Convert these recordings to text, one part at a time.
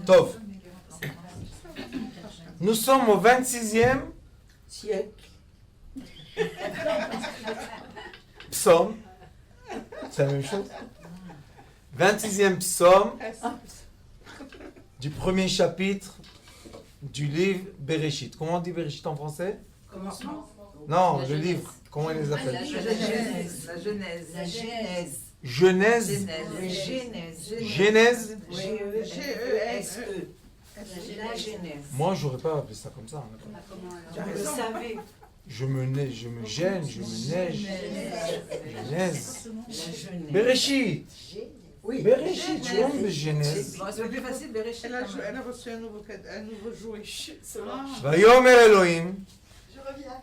Tov. Nous sommes au 26e siècle. psaume. C'est la même chose. 26e psaume du premier chapitre du livre Bereshit. Comment on dit Bereshit en français? Commencement. Non, le livre. Comment ils les appellent? La Genèse. La Genèse. La Genèse. Genèse. Genèse. G-E-S-E. La Genèse. Moi, j'aurais pas appelé ça comme ça. Je le savais. Je me gêne, je me neige. Genèse. La Genèse. Bereshit. Oui. Bereshit, tu vois, mais Genèse. Bon, c'est plus facile, Bereshit. Elle a reçu un nouveau jouet. C'est vrai. Vayomer Elohim. Je reviens.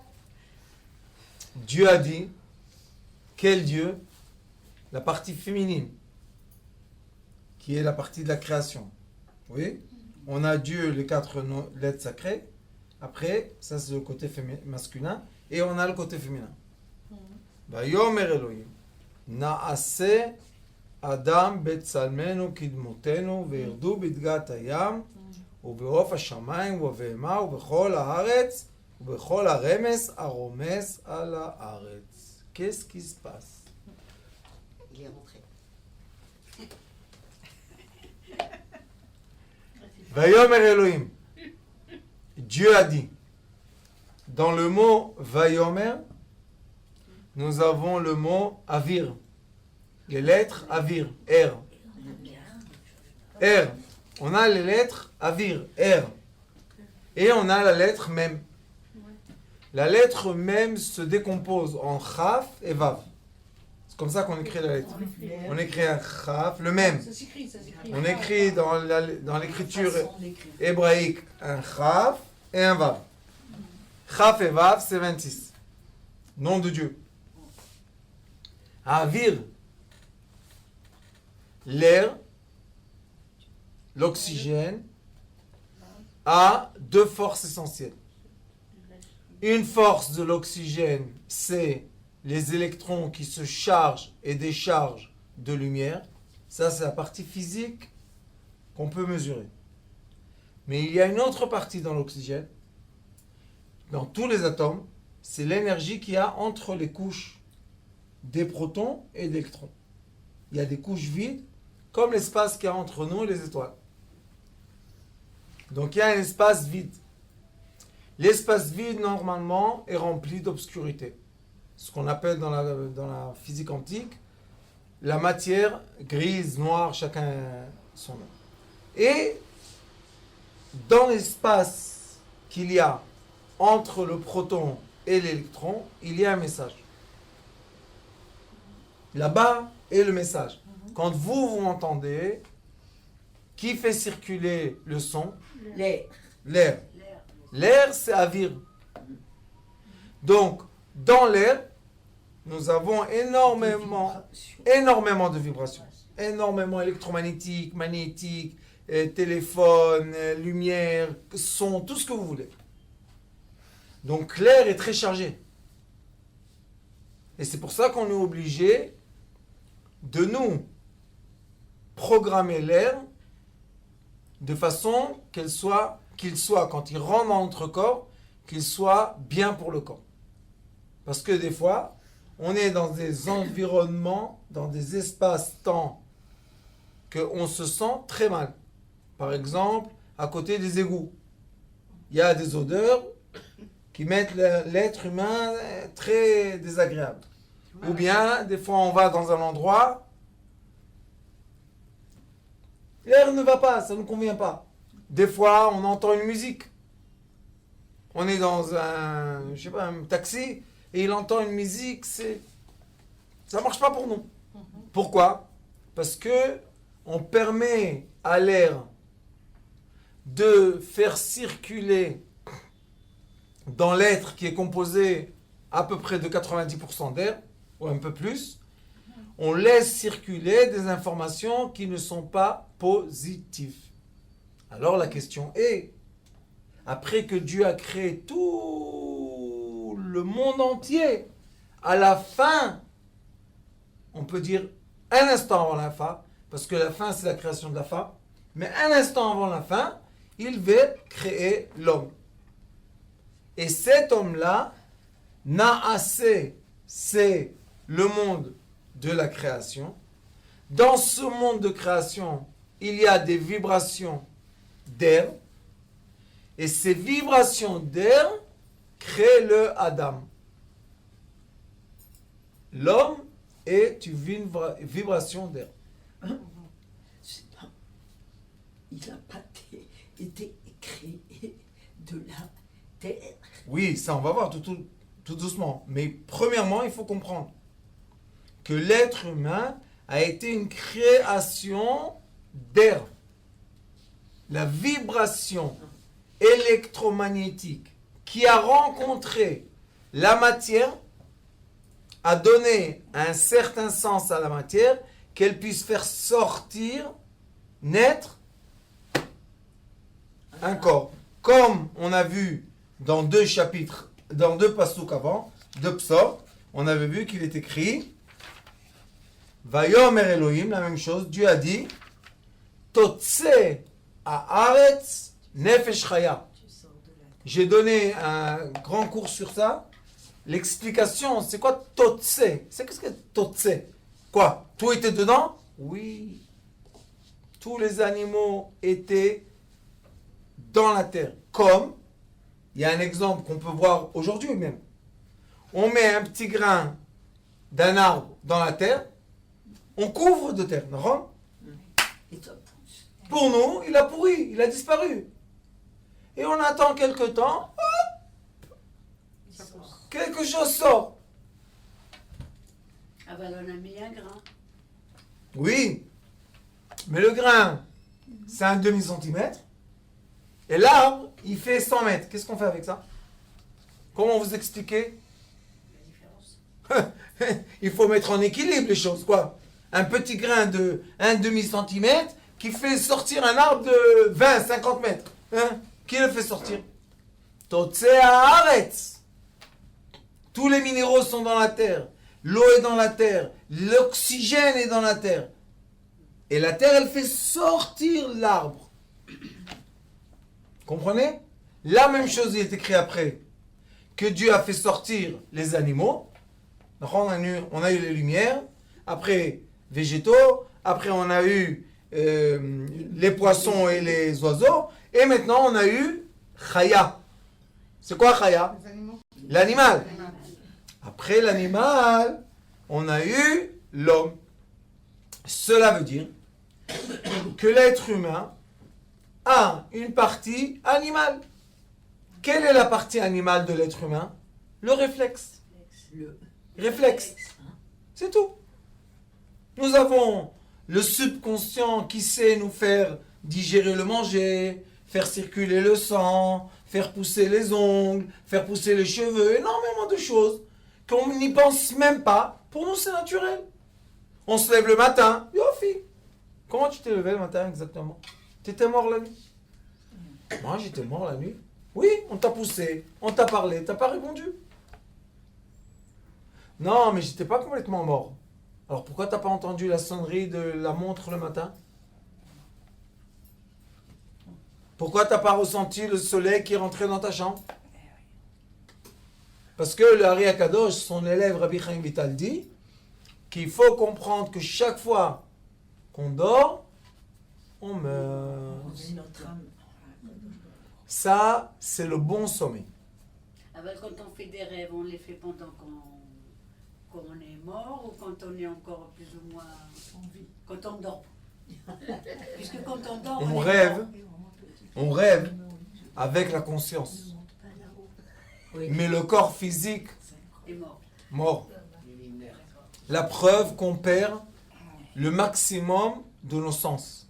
Dieu a dit, quel Dieu? La partie féminine, qui est la partie de la création. Oui, on a Dieu, les 4 lettres sacrées. Après, ça c'est le côté masculin. Et on a le côté féminin. Vayomer Elohim. Naase Adam betzalmenu kidmotenu ve'irdu bidgat hayam ובעוף השמיים ובבהמה ובכל הארץ ובכל הרמס הרומס על הארץ. Qu'est-ce qui se passe? Il est rentré. Vayomer Elohim. Dieu a dit. Dans le mot Vayomer, nous avons le mot Avir. Les lettres Avir, R. R. On a les lettres Avir, R. Et on a la lettre Mem. La lettre Mem se décompose en Chaf et Vav. C'est comme ça qu'on écrit la lettre. On écrit un Chaf, le Mem. Ça s'écrit. On écrit dans l'écriture hébraïque un Chaf et un Vav. Chaf et Vav, c'est 26. Nom de Dieu. Avir, l'air, l'oxygène, a 2 forces essentielles. Une force de l'oxygène, c'est les électrons qui se chargent et déchargent de lumière. Ça, c'est la partie physique qu'on peut mesurer. Mais il y a une autre partie dans l'oxygène, dans tous les atomes, c'est l'énergie qu'il y a entre les couches des protons et d'électrons. Il y a des couches vides, comme l'espace qu'il y a entre nous et les étoiles. Donc il y a un espace vide. L'espace vide, normalement, est rempli d'obscurité. Ce qu'on appelle dans la physique quantique, la matière grise, noire, chacun son nom. Et dans l'espace qu'il y a entre le proton et l'électron, il y a un message. Là-bas est le message. Quand vous entendez, qui fait circuler le son? L'air. L'air. L'air, c'est avir. Donc, dans l'air, nous avons énormément de vibrations. Énormément électromagnétiques, magnétiques, téléphone, lumière, son, tout ce que vous voulez. Donc, l'air est très chargé. Et c'est pour ça qu'on est obligé de nous programmer l'air de façon qu'il soit, quand il rentre dans notre corps, qu'il soit bien pour le corps. Parce que des fois, on est dans des environnements, dans des espaces-temps, qu'on se sent très mal. Par exemple, à côté des égouts. Il y a des odeurs qui mettent l'être humain très désagréable. Ou bien, des fois, on va dans un endroit, l'air ne va pas, ça ne nous convient pas. Des fois, on entend une musique. On est dans un taxi, et il entend une musique, ça ne marche pas pour nous. Pourquoi? Parce que on permet à l'air de faire circuler dans l'être qui est composé à peu près de 90% d'air, ou un peu plus, on laisse circuler des informations qui ne sont pas positives. Alors la question est, après que Dieu a créé tout le monde entier, à la fin, on peut dire un instant avant la fin, parce que la fin c'est la création de la fin, Mais un instant avant la fin, il veut créer l'homme. Et cet homme-là, Naasé, c'est le monde de la création. Dans ce monde de création, il y a des vibrations d'air. Et ces vibrations d'air créent le Adam. L'homme est une vibration d'air. C'est pas. Il n'a pas été créé de la terre. Oui, ça on va voir tout doucement. Mais premièrement, il faut comprendre que l'être humain a été une création d'air. La vibration électromagnétique qui a rencontré la matière a donné un certain sens à la matière qu'elle puisse faire sortir, naître un corps. Comme on a vu dans 2 chapitres, dans 2 pasouks avant, de Psor, on avait vu qu'il est écrit Vayomer Elohim, la même chose, Dieu a dit Totse haaretz nefesh chaya. J'ai donné un grand cours sur ça. L'explication, c'est quoi Totse? C'est qu'est-ce que Totse? Quoi? Tout était dedans? Oui. Tous les animaux étaient dans la terre. Comme, il y a un exemple qu'on peut voir aujourd'hui même. On met un petit grain d'un arbre dans la terre, on couvre de terre, non? Et ça pousse. Pour nous, il a pourri, il a disparu. Et on attend quelque temps, quelque chose sort. Ah ben on a mis un grain. Oui, mais le grain, c'est un demi-centimètre. Et l'arbre, il fait 100 mètres. Qu'est-ce qu'on fait avec ça? Comment vous expliquez? La différence. Il faut mettre en équilibre les choses, quoi. Un petit grain de 1 demi-centimètre qui fait sortir un arbre de 20, 50 mètres. Hein? Qui le fait sortir? Totse haaretz. Tous les minéraux sont dans la terre. L'eau est dans la terre. L'oxygène est dans la terre. Et la terre, elle fait sortir l'arbre. Comprenez? La même chose, il est écrit après. Que Dieu a fait sortir les animaux. On a eu les lumières. Après, végétaux. Après, on a eu les poissons et les oiseaux. Et maintenant, on a eu Chaya. C'est quoi Chaya? Les animaux. L'animal. Après l'animal, on a eu l'homme. Cela veut dire que l'être humain a une partie animale. Quelle est la partie animale de l'être humain? Le réflexe. Le Réflexe. C'est tout. Nous avons le subconscient qui sait nous faire digérer le manger, faire circuler le sang, faire pousser les ongles, faire pousser les cheveux, énormément de choses qu'on n'y pense même pas. Pour nous, c'est naturel. On se lève le matin. Yofi. Comment tu t'es levé le matin exactement? Tu étais mort la nuit? Moi, j'étais mort la nuit. Oui, on t'a poussé, on t'a parlé, t'as pas répondu. Non, mais j'étais pas complètement mort. Alors pourquoi t'as pas entendu la sonnerie de la montre le matin? Pourquoi t'as pas ressenti le soleil qui est rentré dans ta chambre? Parce que le Hari Akadosh, son élève Rabbi Chaim Vital dit qu'il faut comprendre que chaque fois qu'on dort, on meurt. c'est notre âme. Ça, c'est le bon sommeil. Ah ben, quand on fait des rêves, on les fait pendant qu'on est mort ou quand on est encore plus ou moins en vie? Quand on dort. Puisque quand on dort, On est rêve. mort. On rêve avec la conscience. Oui. Mais le corps physique, Est mort. mort. La preuve qu'on perd le maximum de nos sens.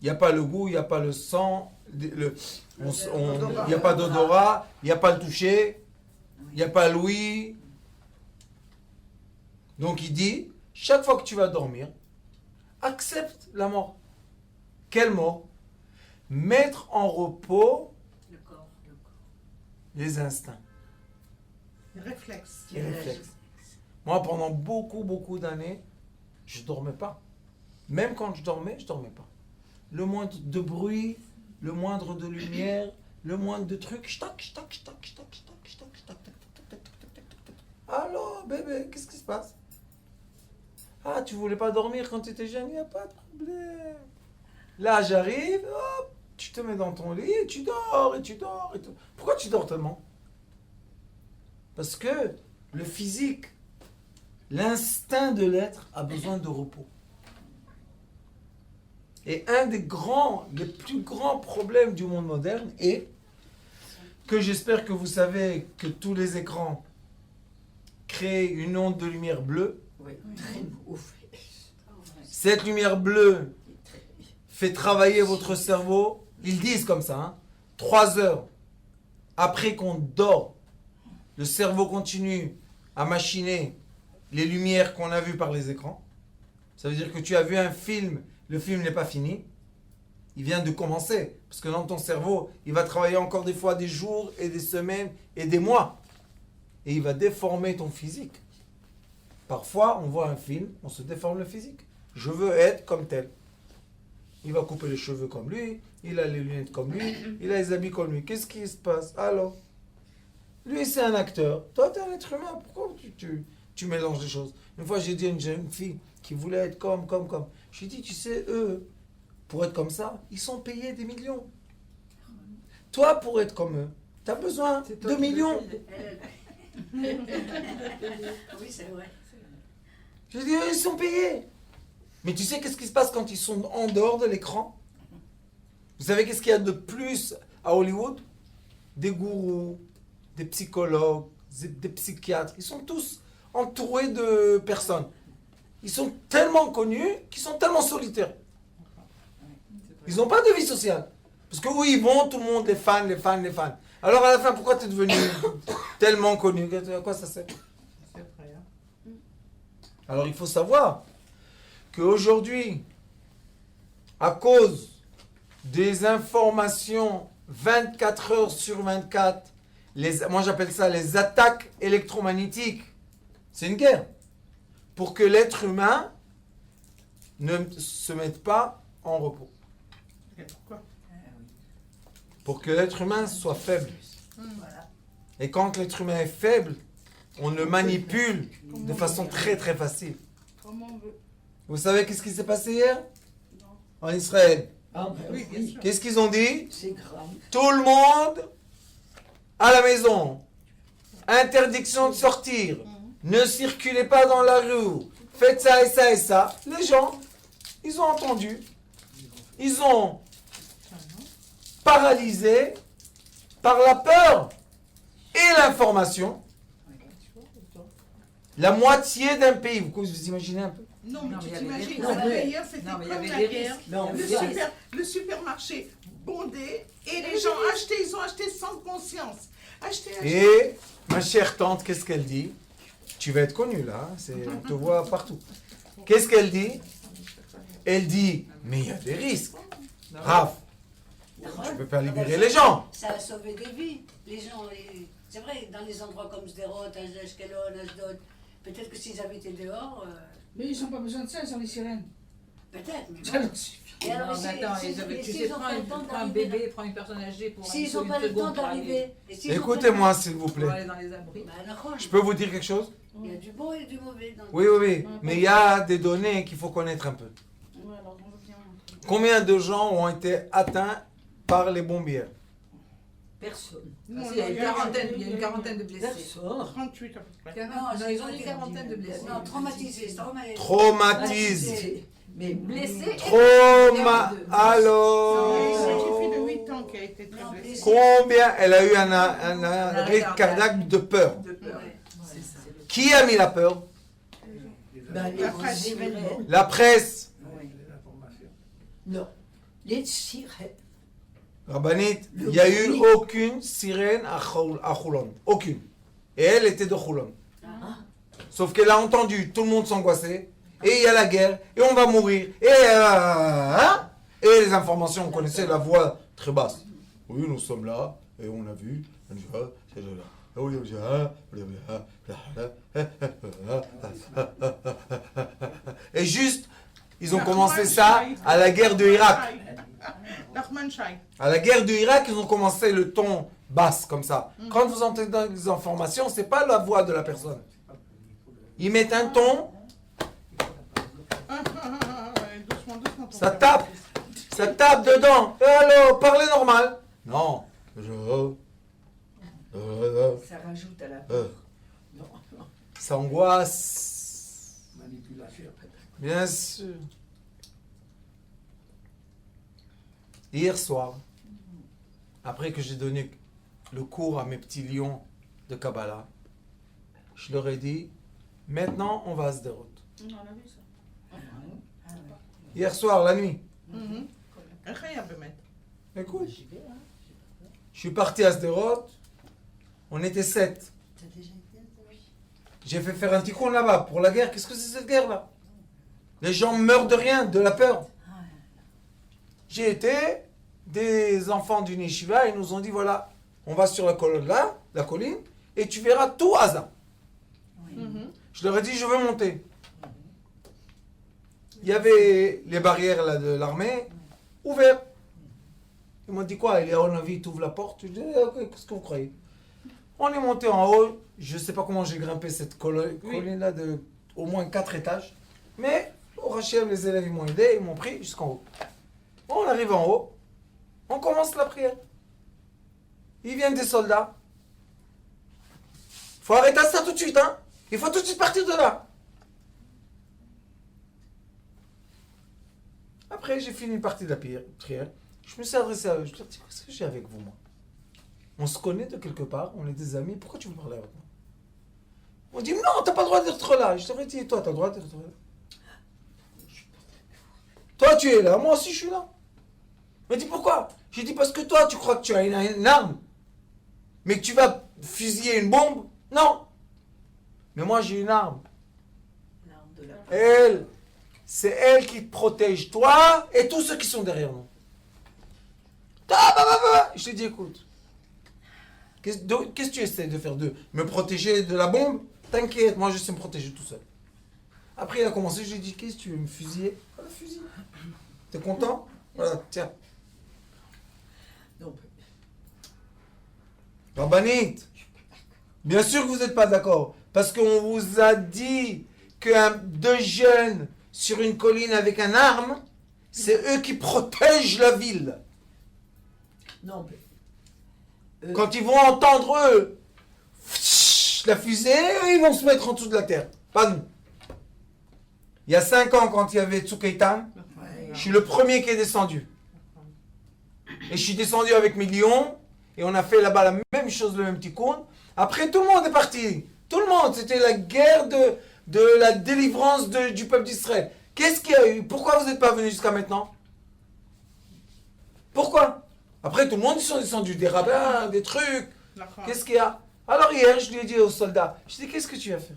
Il n'y a pas le goût, il n'y a pas le sang, il n'y a pas d'odorat, il n'y a pas le toucher, il n'y a pas l'ouïe. Donc il dit, chaque fois que tu vas dormir, accepte la mort. Quelle mort? Mettre en repos Le corps. les instincts, Les réflexes. les réflexes. Moi, pendant beaucoup d'années, je ne dormais pas. Même quand je dormais pas. le moindre de bruit, le moindre de lumière, le moindre de truc. Allô, bébé, qu'est-ce qui se passe? Ah, tu voulais pas dormir quand tu étais jeune? Il n'y a pas de problème. Là, j'arrive, hop, tu te mets dans ton lit et tu dors, et tu dors. Et tout. Pourquoi tu dors tellement? Parce que le physique, l'instinct de l'être a besoin de repos. Et un des plus grands problèmes du monde moderne est que j'espère que vous savez que tous les écrans créent une onde de lumière bleue. Oui, très beau. Cette lumière bleue fait travailler votre cerveau, ils disent comme ça, hein, 3 heures après qu'on dort, le cerveau continue à machiner les lumières qu'on a vues par les écrans. Ça veut dire que tu as vu un film, le film n'est pas fini, il vient de commencer. Parce que dans ton cerveau, il va travailler encore des fois des jours et des semaines et des mois. Et il va déformer ton physique. Parfois, on voit un film, on se déforme le physique. Je veux être comme tel. Il va couper les cheveux comme lui, il a les lunettes comme lui, il a les habits comme lui. Qu'est-ce qui se passe? Alors, lui, c'est un acteur. Toi, tu es un être humain. Pourquoi tu mélanges les choses? Une fois, j'ai dit à une jeune fille qui voulait être comme. J'ai dit, tu sais, eux, pour être comme ça, ils sont payés des millions. Toi, pour être comme eux, tu as besoin de millions. Oui, c'est vrai. Je dis, eux, ils sont payés. Mais tu sais qu'est-ce qui se passe quand ils sont en dehors de l'écran? Vous savez qu'est-ce qu'il y a de plus à Hollywood? Des gourous, des psychologues, des psychiatres. Ils sont tous entourés de personnes. Ils sont tellement connus qu'ils sont tellement solitaires. Ils n'ont pas de vie sociale. Parce que où ils vont, tout le monde, les fans. Alors à la fin, pourquoi tu es devenu tellement connu? À quoi ça sert? C'est vrai. Hein? Alors il faut savoir qu'aujourd'hui, à cause des informations 24 heures sur 24, moi j'appelle ça les attaques électromagnétiques, c'est une guerre. Pour que l'être humain ne se mette pas en repos. Et pourquoi? Pour que l'être humain soit faible. Voilà. Et quand l'être humain est faible, on le manipule de façon très très facile. Comment on veut? Vous savez qu'est-ce qui s'est passé hier? En Israël. Ah ben Oui, bien oui, sûr. Qu'est-ce qu'ils ont dit? c'est grave. Tout le monde à la maison. Interdiction de sortir. Ne circulez pas dans la rue. Faites ça et ça et ça. Les gens, ils ont entendu. Ils ont paralysé par la peur et l'information la moitié d'un pays. Vous imaginez un peu? Non, mais Non, tu mais il y avait des t'imagines, risques. la guerre, c'était Non, mais il y comme avait la des guerre. risques. Non, Le supermarché bondé et les gens achetaient, ils ont acheté sans conscience. Acheter. Et ma chère tante, qu'est-ce qu'elle dit? Tu vas être connue là, on te voit partout. Qu'est-ce qu'elle dit? Elle dit, mais il y a des risques. Raph, tu peux pas libérer les gens. Ça a sauvé des vies. Les gens, c'est vrai, dans les endroits comme Sderot, Ashkelon, Ashdod, peut-être que s'ils avaient été dehors, Mais ils n'ont pas besoin de ça, ils ont les sirènes. peut-être. Mais Ça bon. leur suffit. Et alors, Non, si- mais attends, si- tu s'ils sais, ont pas le temps prends un d'arriver bébé, prends une personne âgée pour S'ils pour n'ont une pas le temps seconde pour aller- d'arriver. et s'ils ont pas Écoutez-moi, le s'il vous pour plaît. aller dans les abris. temps- Bah, alors, Je peux vous dire quelque chose? il y a du bon et du mauvais. Dans Oui, oui, oui. Mais il y a des données qu'il faut connaître un peu. Ouais, alors on veut bien. Combien de gens ont été atteints par les bombières? Personne. Non, Il y a non, il y a une quarantaine de blessés. Personne. 38 à peu près. Non, Ils ont une quarantaine de blessés. Non, traumatisés. Traumatisés. Mais Blessés. Alors, Il y a une petite fille de 8 ans qui a été très Non, blessée. combien elle a eu un arrêt cardiaque de peur? De peur. Ouais. C'est ça. Qui a mis la peur? ben, les La presse. sirènes. La presse. Non. Les sirènes. Rabbanit, il n'y a eu aucune sirène à Choulon. Aucune. Et elle était de Choulon. Sauf qu'elle a entendu tout le monde s'angoisser. Et il y a la guerre. Et on va mourir. Et les informations, on connaissait la voix très basse. Oui, nous sommes là. Et on a vu. Et juste, ils ont commencé ça à la guerre de Irak. Nachman Shai. À la guerre du Irak, ils ont commencé le ton basse, comme ça. Quand vous entendez les informations, c'est pas la voix de la personne. Ils mettent un ton, Doucement, doucement. ton ça père. tape dedans. Allô, parlez normal. Non. Ça rajoute à la Ça angoisse. Manipulation. Bien sûr. Hier soir, après que j'ai donné le cours à mes petits lions de Kabbalah, je leur ai dit, maintenant on va à Sderot. On a vu ça. Hier soir, la nuit. איך היה באמת? Écoute, je suis parti à Sderot, on était 7. J'ai fait faire un tikkun là-bas pour la guerre. Qu'est-ce que c'est cette guerre-là? Les gens meurent de rien, de la peur. J'ai été, des enfants d'une yeshiva, ils nous ont dit, voilà, on va sur la colonne là, la colline, et tu verras tout Gaza. Je leur ai dit, je veux monter. Il y avait les barrières là, de l'armée, ouvertes. Ils m'ont dit quoi? Il est en avis, tu ouvres la porte. Je dis, ok, qu'est-ce que vous croyez? On est monté en haut, je ne sais pas comment j'ai grimpé cette colline là de au moins 4 étages, mais au Hachem, les élèves ils m'ont aidé, ils m'ont pris jusqu'en haut. On arrive en haut, on commence la prière. Ils viennent des soldats. Il faut arrêter ça tout de suite, hein. Il faut tout de suite partir de là. Après, j'ai fini une partie de la prière. Je me suis adressé à eux. Je leur ai dit, qu'est-ce que j'ai avec vous, moi? On se connaît de quelque part, on est des amis, pourquoi tu veux parler avec moi? On dit, non, t'as pas le droit d'être là. Je leur ai dit, toi, t'as le droit d'être là. Toi, tu es là, moi aussi, je suis là. Il m'a dit, pourquoi? J'ai dit, parce que toi, tu crois que tu as une arme, mais que tu vas fusiller une bombe? Non. Mais moi, j'ai une arme. l'arme de la Elle, c'est elle qui te protège, toi et tous ceux qui sont derrière nous. Je t'ai dit, écoute, qu'est-ce que tu essaies de faire? De me protéger de la bombe? T'inquiète, moi je sais me protéger tout seul. Après il a commencé, je lui ai dit, qu'est-ce que tu veux me fusiller? Voilà, fusil. T'es content? Voilà, tiens. Non, Rabbanit, bien sûr que vous n'êtes pas d'accord. Parce qu'on vous a dit que deux jeunes sur une colline avec un arme, c'est eux qui protègent la ville. non, mais Quand ils vont entendre eux la fusée, ils vont se mettre en dessous de la terre. Pas nous. Il y a 5 ans, quand il y avait Tsukaitan, je suis le premier qui est descendu. Et je suis descendu avec mes lions, et on a fait là-bas la même chose, le même tikkun. Après, tout le monde est parti. Tout le monde. C'était la guerre de la délivrance du peuple d'Israël. Qu'est-ce qu'il y a eu? Pourquoi vous n'êtes pas venus jusqu'à maintenant? Pourquoi? Après, tout le monde, ils sont descendus, des rabbins, des trucs. Qu'est-ce qu'il y a? Alors hier, je lui ai dit aux soldats, je dis, qu'est-ce que tu vas faire?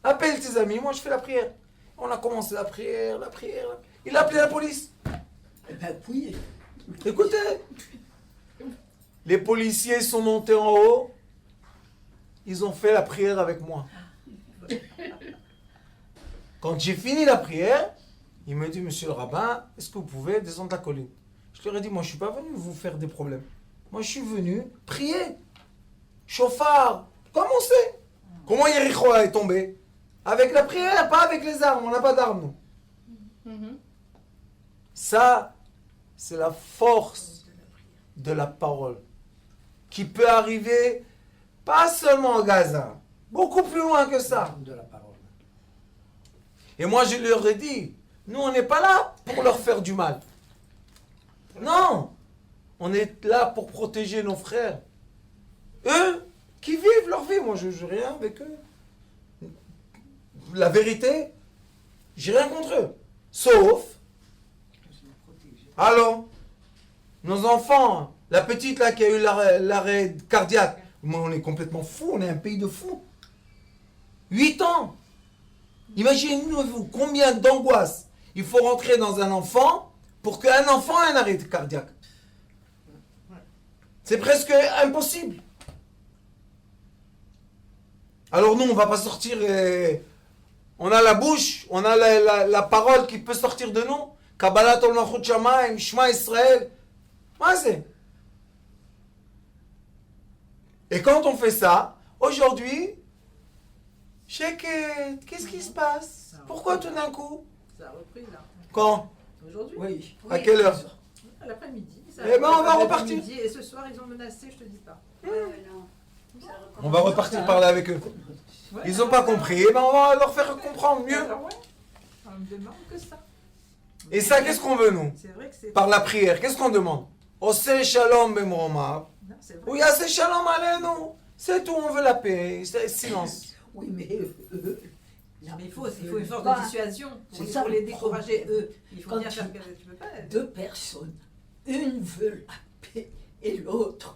Appelle tes amis, moi je fais la prière. On a commencé la prière. Il a appelé la police. eh ben oui. Écoutez, les policiers sont montés en haut, ils ont fait la prière avec moi. Quand j'ai fini la prière, il me dit, monsieur le rabbin, est-ce que vous pouvez descendre la colline? Je leur ai dit, moi je ne suis pas venu vous faire des problèmes. Moi je suis venu prier. Chauffard, comme on sait. Comment Yericho est tombé? Avec la prière, pas avec les armes. On n'a pas d'armes, nous. Ça, c'est la force de la parole qui peut arriver pas seulement à Gaza, beaucoup plus loin que ça. De la parole. Et moi, je leur ai dit, nous, on n'est pas là pour leur faire du mal. Non, on est là pour protéger nos frères. Eux, qui vivent leur vie. Moi, je n'ai rien avec eux. La vérité, j'ai rien contre eux. Sauf, allons, nos enfants, la petite là qui a eu l'arrêt cardiaque, moi, on est complètement fous, on est un pays de fous. 8 ans. Imaginez-vous combien d'angoisse il faut rentrer dans un enfant pour qu'un enfant ait un arrêt cardiaque. C'est presque impossible. Alors nous, on ne va pas sortir, on a la bouche, on a la parole qui peut sortir de nous. Kabbalat ol malchut shamayim, Shema Israël, Ouais, c'est. Et quand on fait ça, aujourd'hui, Cheket, qu'est-ce qui se passe? Pourquoi tout d'un coup? Ça a repris là. Quand? Aujourd'hui. Oui. À quelle heure? À l'après-midi. Eh ben, on va repartir. Et ce soir, ils ont menacé, je te dis pas. Ouais, non. Ça recommence. On va repartir parler avec eux. Ouais. Ils n'ont pas compris. Eh ben, on va leur faire comprendre mieux. Alors, ouais. On me demande que ça. Et ça, qu'est-ce qu'on veut, nous? C'est vrai que c'est. Par la prière, qu'est-ce qu'on demande? Oseh shalom bemromav. Non, c'est vrai. Oui, assez shalom aleinu. C'est tout, on veut la paix. C'est silence. Oui, mais Non, mais il faut une force Bah, de dissuasion c'est pour, ça, pour les le décourager, problème. eux. Il faut Quand bien tu- faire que tu peux pas. deux personnes, une veut la paix et l'autre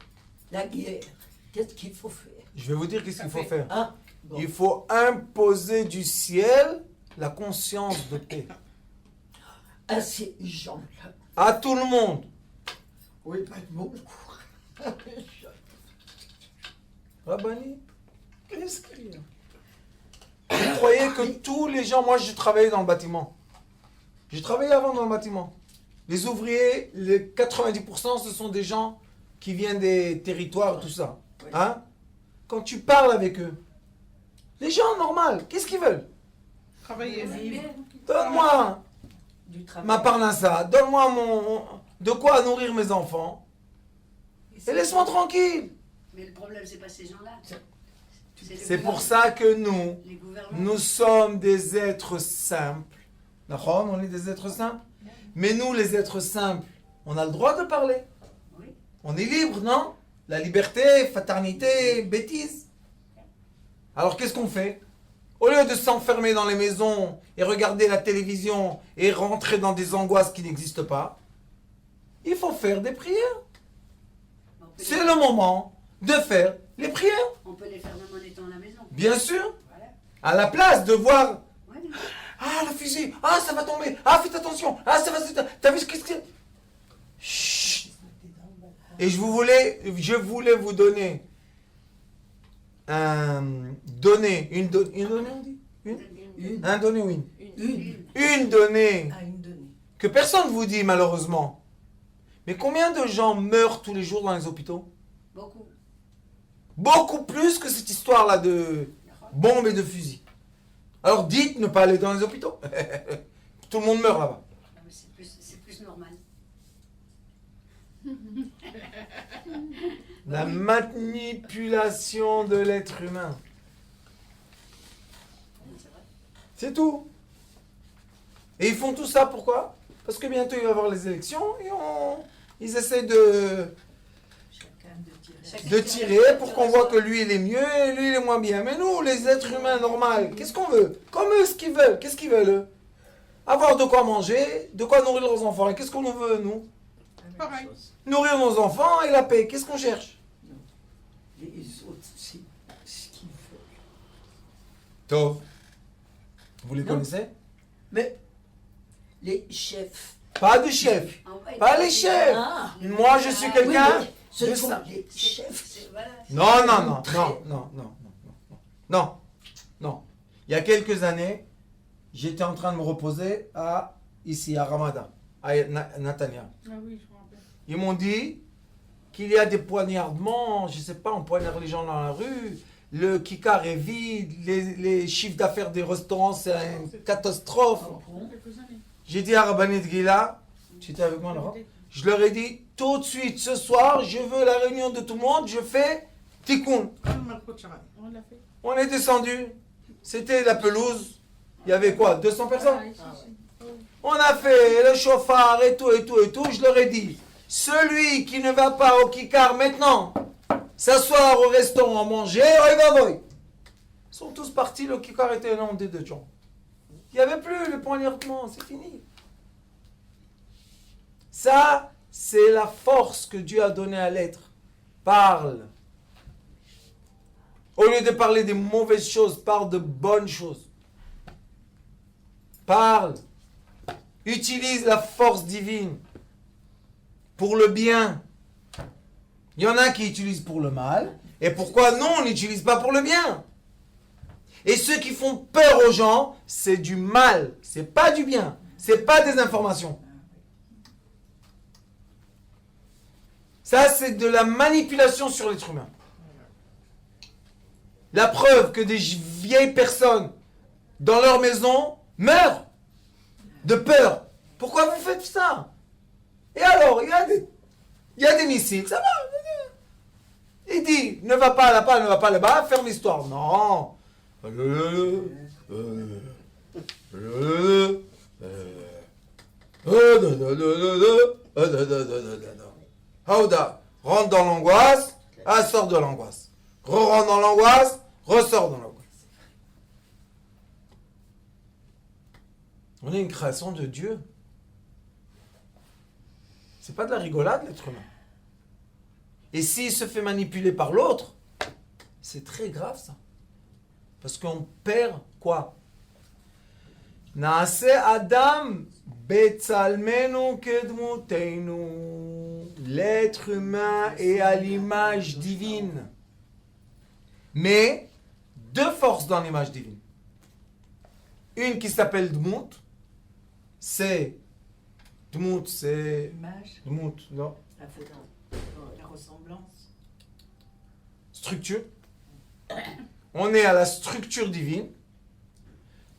la guerre. Qu'est-ce qu'il faut faire? Je vais vous dire qu'est-ce qu'il faut faire. Hein? Bon. Il faut imposer du ciel la conscience de paix. À ces gens-là. À tout le monde. Oui, pas de bon courage. Rabbani, qu'est-ce qu'il y a? Vous croyez que tous les gens... Moi, j'ai travaillé dans le bâtiment. J'ai travaillé avant dans le bâtiment. Les ouvriers, les 90%, ce sont des gens qui viennent des territoires, tout ça. Oui. Hein? Quand tu parles avec eux, les gens normaux, qu'est-ce qu'ils veulent? Travailler. Donne-moi Du travail. ma parnassa, donne-moi de quoi nourrir mes enfants, et laisse-moi tranquille. Mais le problème, c'est pas ces gens-là. le C'est pour gouvernement. ça que nous, Les gouvernements. nous sommes des êtres simples. D'accord? On est des êtres simples. Mais nous, les êtres simples, on a le droit de parler. Oui. On est libre, non? La liberté, fraternité, bêtise. Alors qu'est-ce qu'on fait? Au lieu de s'enfermer dans les maisons et regarder la télévision et rentrer dans des angoisses qui n'existent pas, il faut faire des prières. On peut C'est les- le moment de faire les prières. On peut les faire même en étant à la maison. Bien sûr, Voilà. à la place de voir Ouais. ah, le fusil, ah, ça va tomber, ah, faites attention, ah, ça va, t'as vu ce que c'est? Chut. Et je voulais vous donner une donnée, on dit? Un donné ou une? Une donnée À une donnée. que personne ne vous dit malheureusement. Mais combien de gens meurent tous les jours dans les hôpitaux? Beaucoup. Beaucoup plus que cette histoire-là de bombes et de fusils. Alors dites ne pas aller dans les hôpitaux. Tout le monde meurt là-bas. Ah, mais c'est plus normal. La manipulation de l'être humain. C'est vrai. C'est tout. Et ils font tout ça pourquoi? Parce que bientôt il va y avoir les élections et ils essaient de tirer pour qu'on voit que lui il est mieux et lui il est moins bien. Mais nous, les êtres humains normaux, qu'est-ce qu'on veut? Comme eux, ce qu'ils veulent. Qu'est-ce qu'ils veulent eux? Avoir de quoi manger, de quoi nourrir leurs enfants. Et qu'est-ce qu'on veut nous? Pareil. Nourrir nos enfants et la paix. Qu'est-ce qu'on cherche? Les autres, c'est ce qu'ils veulent. Tov. Vous les Non. connaissez? Mais les chefs. Pas de chef. Ah ouais. Pas les chefs. Ah, Moi, je suis quelqu'un. oui, mais ce de sont ça. les chefs. Voilà. Non, non, non, non, non, non, non, non, non. Il y a quelques années, j'étais en train de me reposer ici, à Ramada, à Natania. Ah oui, je me rappelle. Ils m'ont dit qu'il y a des poignardements, je sais pas, on poignarde les gens dans la rue, le kikar est vide, les chiffres d'affaires des restaurants, c'est une catastrophe. Quelques années. J'ai dit à Rabbanit Gila, tu étais avec moi là? Je leur ai dit, tout de suite, ce soir, je veux la réunion de tout le monde, je fais tikkun. On l'a fait. On est descendu, c'était la pelouse, il y avait quoi, 200 personnes? Ah, ici, ici. On a fait le chauffard et tout, et tout, et tout, je leur ai dit, celui qui ne va pas au kikar maintenant, s'asseoir au restaurant, manger, oi va voi. Ils sont tous partis, le kikar était inondé de gens. Il n'y avait plus le poignardement, c'est fini. Ça, c'est la force que Dieu a donnée à l'être. Parle. Au lieu de parler des mauvaises choses, parle de bonnes choses. Parle. Utilise la force divine pour le bien. Il y en a qui utilisent pour le mal. Et pourquoi nous, on n'utilise pas pour le bien? Et ceux qui font peur aux gens, c'est du mal. C'est pas du bien. C'est pas des informations. Ça, c'est de la manipulation sur l'être humain. La preuve que des vieilles personnes dans leur maison meurent de peur. Pourquoi vous faites ça? Et alors, il y a des missiles, ça va. Il dit, ne va pas là-bas, ne va pas là-bas, ferme l'histoire. Non. Haouda, rentre dans l'angoisse, sort de l'angoisse. Re-rentre dans l'angoisse, ressort dans l'angoisse. On est une création de Dieu. C'est pas de la rigolade, l'être humain. Et s'il se fait manipuler par l'autre, c'est très grave ça. Parce qu'on perd quoi? Naase Adam Betzalmenu Kedmuteinu. L'être humain est à l'image divine. Mais deux forces dans l'image divine. Une qui s'appelle Dmut, c'est L'image, Dmut, non, la photo, la ressemblance. structure. On est à la structure divine.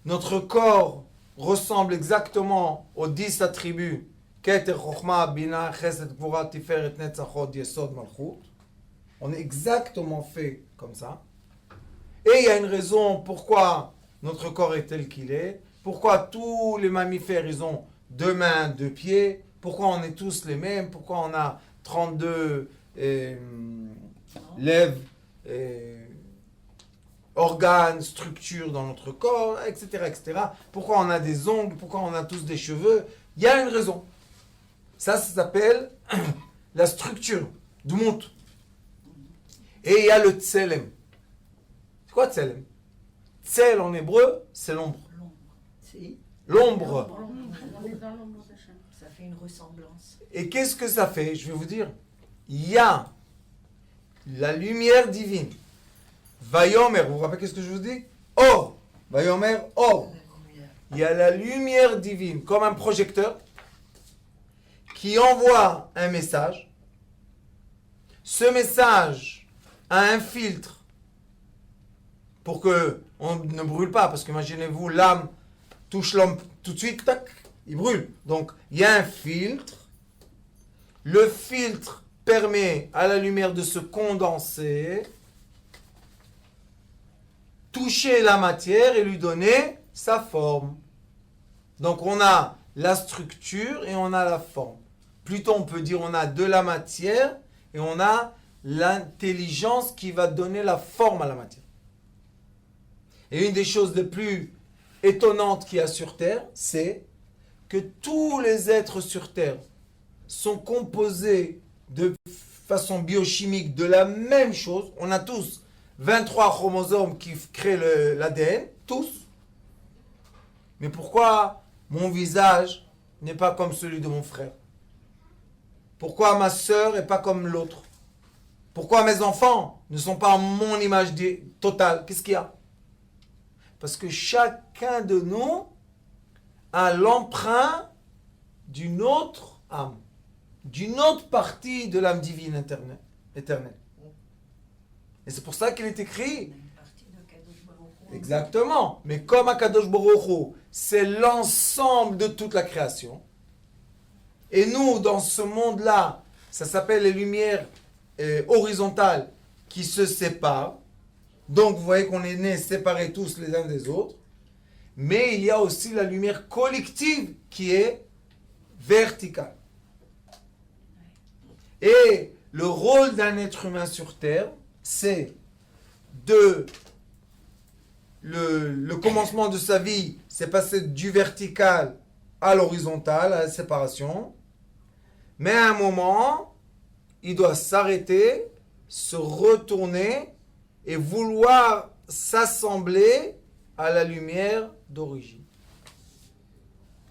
Notre corps ressemble exactement aux 10 attributs Keter, Chochma, Bina, Chesed, Gvura, Tiferet, Netzachot, Yesod, Malchut. On est exactement fait comme ça. Et il y a une raison pourquoi notre corps est tel qu'il est, pourquoi tous les mammifères, ils ont 2 mains, 2 pieds, pourquoi on est tous les mêmes, pourquoi on a 32 lèvres, organes, structures dans notre corps, etc., etc. Pourquoi on a des ongles, pourquoi on a tous des cheveux. Il y a une raison. Ça s'appelle la structure du monde. Et il y a le tselem. C'est quoi tselem? Tsel en hébreu, c'est l'ombre. Si, L'ombre. On est dans l'ombre d'Hachem. ça fait une ressemblance. Et qu'est-ce que ça fait? Je vais vous dire. Il y a la lumière divine. Vayomer, vous vous rappelez qu'est-ce que je vous dis? Or. Vayomer, or. Il y a la lumière divine, comme un projecteur, qui envoie un message. Ce message a un filtre pour que on ne brûle pas, parce qu'imaginez-vous, l'âme touche l'homme tout de suite, tac, il brûle. Donc, il y a un filtre. Le filtre permet à la lumière de se condenser, toucher la matière et lui donner sa forme. Donc, on a la structure et on a la forme. Plutôt, on peut dire on a de la matière et on a l'intelligence qui va donner la forme à la matière. Et une des choses les plus étonnantes qu'il y a sur Terre, c'est que tous les êtres sur Terre sont composés de façon biochimique de la même chose. On a tous 23 chromosomes qui créent l'ADN, tous. Mais pourquoi mon visage n'est pas comme celui de mon frère? Pourquoi ma sœur n'est pas comme l'autre? Pourquoi mes enfants ne sont pas mon image totale? Qu'est-ce qu'il y a? Parce que chacun de nous a l'emprunt d'une autre âme, d'une autre partie de l'âme divine éternelle. Et c'est pour ça qu'il est écrit. Une partie de Kadosh Baruch Hu. Exactement. Mais comme Akadosh Baruch Hu, c'est l'ensemble de toute la création. Et nous, dans ce monde-là, ça s'appelle les lumières horizontales qui se séparent. Donc, vous voyez qu'on est nés séparés tous les uns des autres. Mais il y a aussi la lumière collective qui est verticale. Et le rôle d'un être humain sur Terre, c'est le commencement de sa vie, c'est passer du vertical à l'horizontal, à la séparation. Mais à un moment, il doit s'arrêter, se retourner et vouloir s'assembler à la lumière d'origine.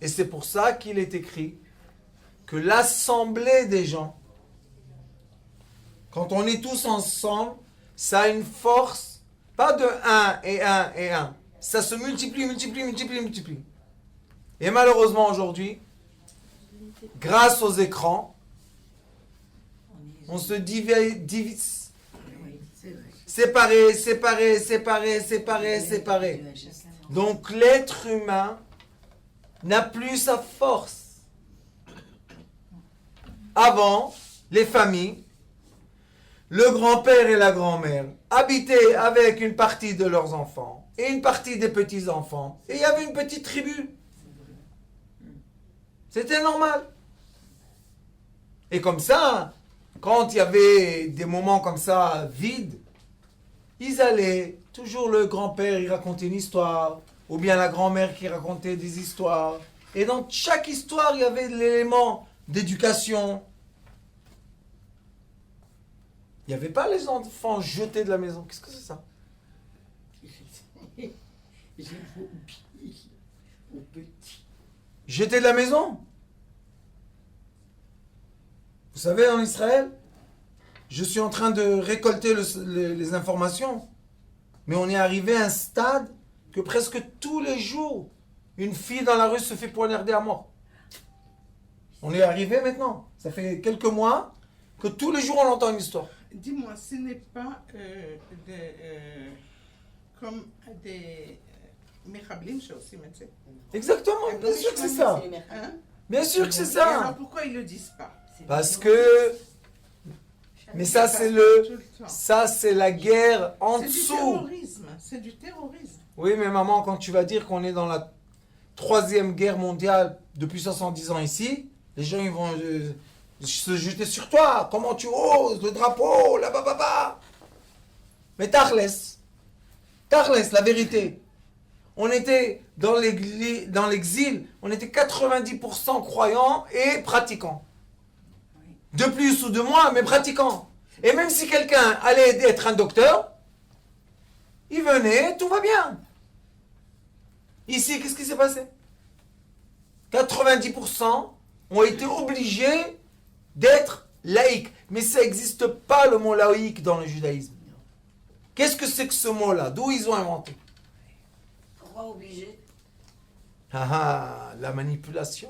Et c'est pour ça qu'il est écrit que l'assemblée des gens, quand on est tous ensemble, ça a une force, pas de 1 et 1 et 1. Ça se multiplie. Et malheureusement aujourd'hui, grâce aux écrans, On se divise. Oui, c'est vrai. Séparé, séparé, séparé, séparé, séparé. Donc l'être humain n'a plus sa force. Avant, les familles, le grand-père et la grand-mère habitaient avec une partie de leurs enfants et une partie des petits-enfants. Et il y avait une petite tribu. C'était normal. Et comme ça, quand il y avait des moments comme ça, vides, ils allaient, toujours le grand-père, il racontait une histoire, ou bien la grand-mère qui racontait des histoires. Et dans chaque histoire, il y avait l'élément d'éducation. Il n'y avait pas les enfants jetés de la maison. Qu'est-ce que c'est ça? J'ai oublié au petit. Jetés de la maison? Vous savez, en Israël, je suis en train de récolter les informations, mais on est arrivé à un stade que presque tous les jours, une fille dans la rue se fait poignarder à mort. On est arrivé maintenant. Ça fait quelques mois que tous les jours on entend une histoire. Dis-moi, ce n'est pas comme des Mechablim aussi, maintenant. Exactement, bien sûr que c'est ça. Hein? Bien sûr que c'est Et alors ça. pourquoi ils ne le disent pas? Parce que... Mais ça, c'est Tout le temps. ça, c'est la guerre en C'est du dessous. terrorisme. C'est du terrorisme. Oui, mais maman, quand tu vas dire qu'on est dans la 3e guerre mondiale depuis 70 ans ici, les gens ils vont se jeter sur toi. Comment tu oses, le drapeau, là bas. Mais Tachles, la vérité. On était dans l'exil, on était 90% croyants et pratiquants. De plus ou de moins, mais pratiquants. Et même si quelqu'un allait être un docteur, il venait, tout va bien. Ici, qu'est-ce qui s'est passé? 90% ont été obligés d'être laïcs. Mais ça n'existe pas le mot laïque dans le judaïsme. Qu'est-ce que c'est que ce mot-là? D'où ils ont inventé? Pourquoi obligé? La manipulation.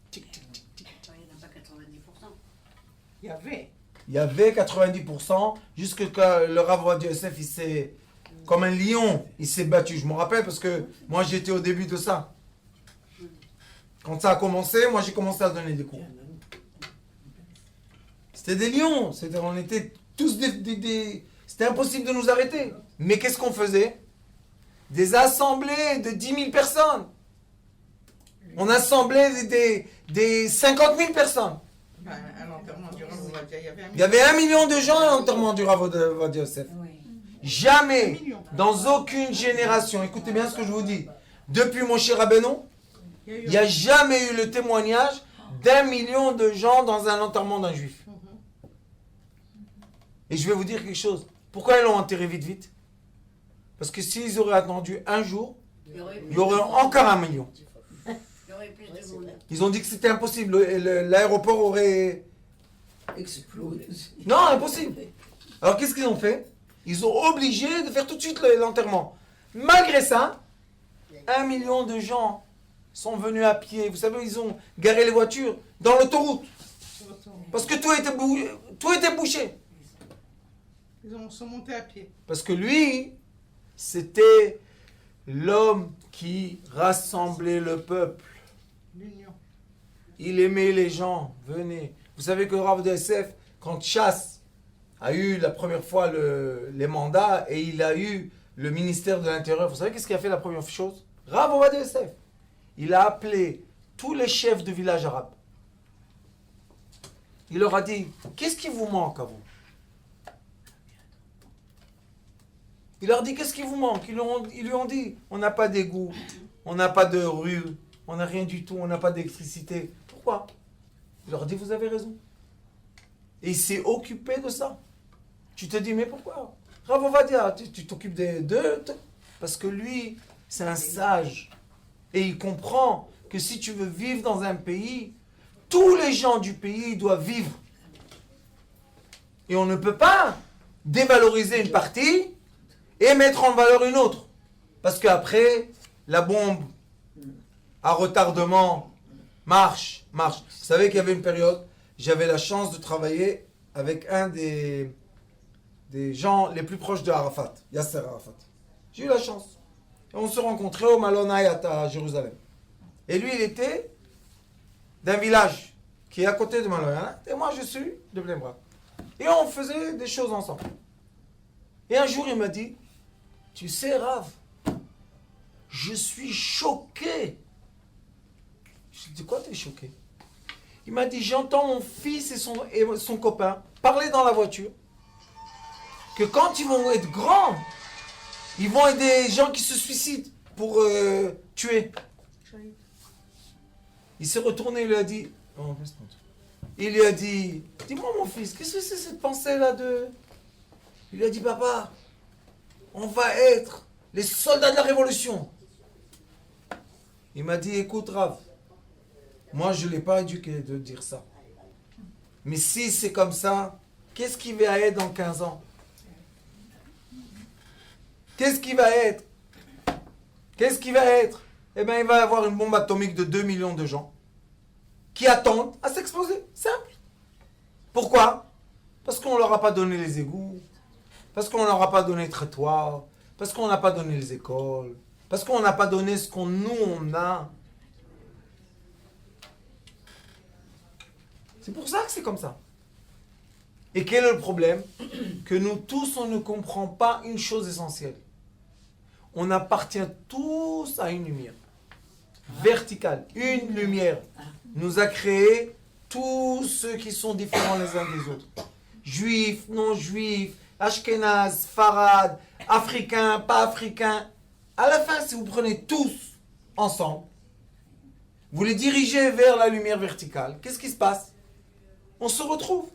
Tic, tic, tic. Il n'y en a pas 90%. Il y avait. Il y avait 90%, jusque quand le Rav Ovadia Yosef, il s'est, comme un lion, il s'est battu. Je me rappelle parce que moi j'étais au début de ça. Quand ça a commencé, moi j'ai commencé à donner des cours. C'était des lions, on était tous c'était impossible de nous arrêter. Mais qu'est-ce qu'on faisait? Des assemblées de 10 000 personnes. On assemblait des 50 000 personnes. Ben, à l'enterrement du Rav Ovadia, il y avait un Il y avait 1 million de gens à l'enterrement du Rav Ovadia Yosef. Jamais, dans aucune génération, écoutez bien ce que je vous dis, depuis Moshe Rabbeinu, il n'y a jamais eu le témoignage d'1 million de gens dans un enterrement d'un juif. Et je vais vous dire quelque chose. Pourquoi ils l'ont enterré vite? Parce que s'ils auraient attendu un jour, il y aurait encore 1 million. Il y aurait plus de monde. Ils ont dit que c'était impossible. L'aéroport aurait... Explosé. Non, impossible. Alors qu'est-ce qu'ils ont fait? Ils ont obligé de faire tout de suite l'enterrement. Malgré ça, 1 million de gens sont venus à pied. Vous savez, ils ont garé les voitures dans l'autoroute. Parce que tout était bouché. Ils sont montés à pied. Parce que lui, c'était l'homme qui rassemblait le peuple. L'union. Il aimait les gens. Venez. Vous savez que Rav de SF, quand Chasse a eu la première fois les mandats et il a eu le ministère de l'Intérieur, vous savez qu'est-ce qu'il a fait la première chose? Rav Ovadia Yosef. Il a appelé tous les chefs de villages arabes. Il leur a dit, qu'est-ce qui vous manque à vous? Il leur dit, qu'est-ce qui vous manque? Ils lui ont dit, on n'a pas d'égout, on n'a pas de rue, on n'a rien du tout, on n'a pas d'électricité. Pourquoi? Il leur dit, vous avez raison. Et il s'est occupé de ça. Tu te dis, mais pourquoi? Rav Ovadia, tu t'occupes d'eux? Parce que lui, c'est un sage. Et il comprend que si tu veux vivre dans un pays, tous les gens du pays doivent vivre. Et on ne peut pas dévaloriser une partie et mettre en valeur une autre. Parce qu'après, la bombe à retardement marche. Vous savez qu'il y avait une période, j'avais la chance de travailler avec un des gens les plus proches de Arafat, Yasser Arafat. J'ai eu la chance. Et on se rencontrait au Malon Hayat à Jérusalem. Et lui, il était d'un village qui est à côté de Malon Hayat, et moi, je suis de Bnei Brak. Et on faisait des choses ensemble. Et un jour, il m'a dit, tu sais, Rav, je suis choqué. Je lui ai dit, quoi, t'es choqué? Il m'a dit, j'entends mon fils et son copain parler dans la voiture que quand ils vont être grands, ils vont être des gens qui se suicident pour tuer. Il s'est retourné, il lui a dit, il lui a dit, dis-moi mon fils, qu'est-ce que c'est cette pensée-là de... Il lui a dit, papa, on va être les soldats de la révolution. Il m'a dit, écoute Rav, moi je ne l'ai pas éduqué de dire ça. Mais si c'est comme ça, qu'est-ce qui va être dans 15 ans? Qu'est-ce qui va être? Qu'est-ce qui va être? Eh bien, il va y avoir une bombe atomique de 2 millions de gens qui attendent à s'exploser. Simple. Pourquoi? Parce qu'on ne leur a pas donné les égouts, parce qu'on ne leur a pas donné les trottoirs, parce qu'on n'a pas donné les écoles, parce qu'on n'a pas donné ce qu'on nous on a. C'est pour ça que c'est comme ça. Et quel est le problème? Que nous tous, on ne comprend pas une chose essentielle. On appartient tous à une lumière verticale. Une lumière nous a créé tous ceux qui sont différents les uns des autres. Juifs, non-juifs, ashkénazes, farad, africains, pas africains. À la fin, si vous prenez tous ensemble, vous les dirigez vers la lumière verticale, qu'est-ce qui se passe? On se retrouve.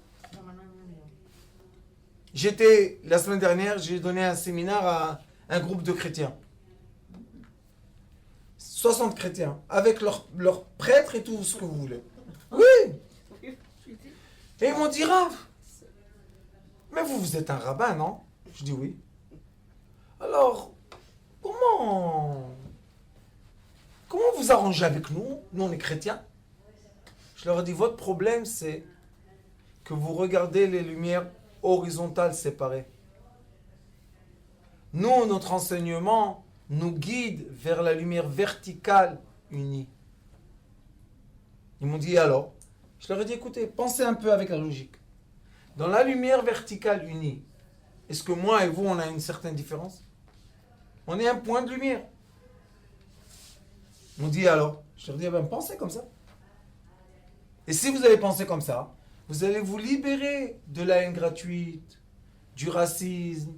La semaine dernière, j'ai donné un séminaire à un groupe de chrétiens. 60 chrétiens, avec leurs prêtres et tout ce que vous voulez. Oui. Et ils m'ont dit, Rav, mais vous êtes un rabbin, non? Je dis oui. Alors, comment vous arrangez avec nous? Nous, on est chrétiens. Je leur ai dit, votre problème, c'est que vous regardez les lumières horizontales séparées. Nous, notre enseignement nous guide vers la lumière verticale unie. Ils m'ont dit alors? Je leur ai dit, écoutez, pensez un peu avec la logique. Dans la lumière verticale unie, est-ce que moi et vous, on a une certaine différence? On est un point de lumière. Ils m'ont dit alors? Je leur ai dit, pensez comme ça. Et si vous allez penser comme ça, vous allez vous libérer de la haine gratuite, du racisme,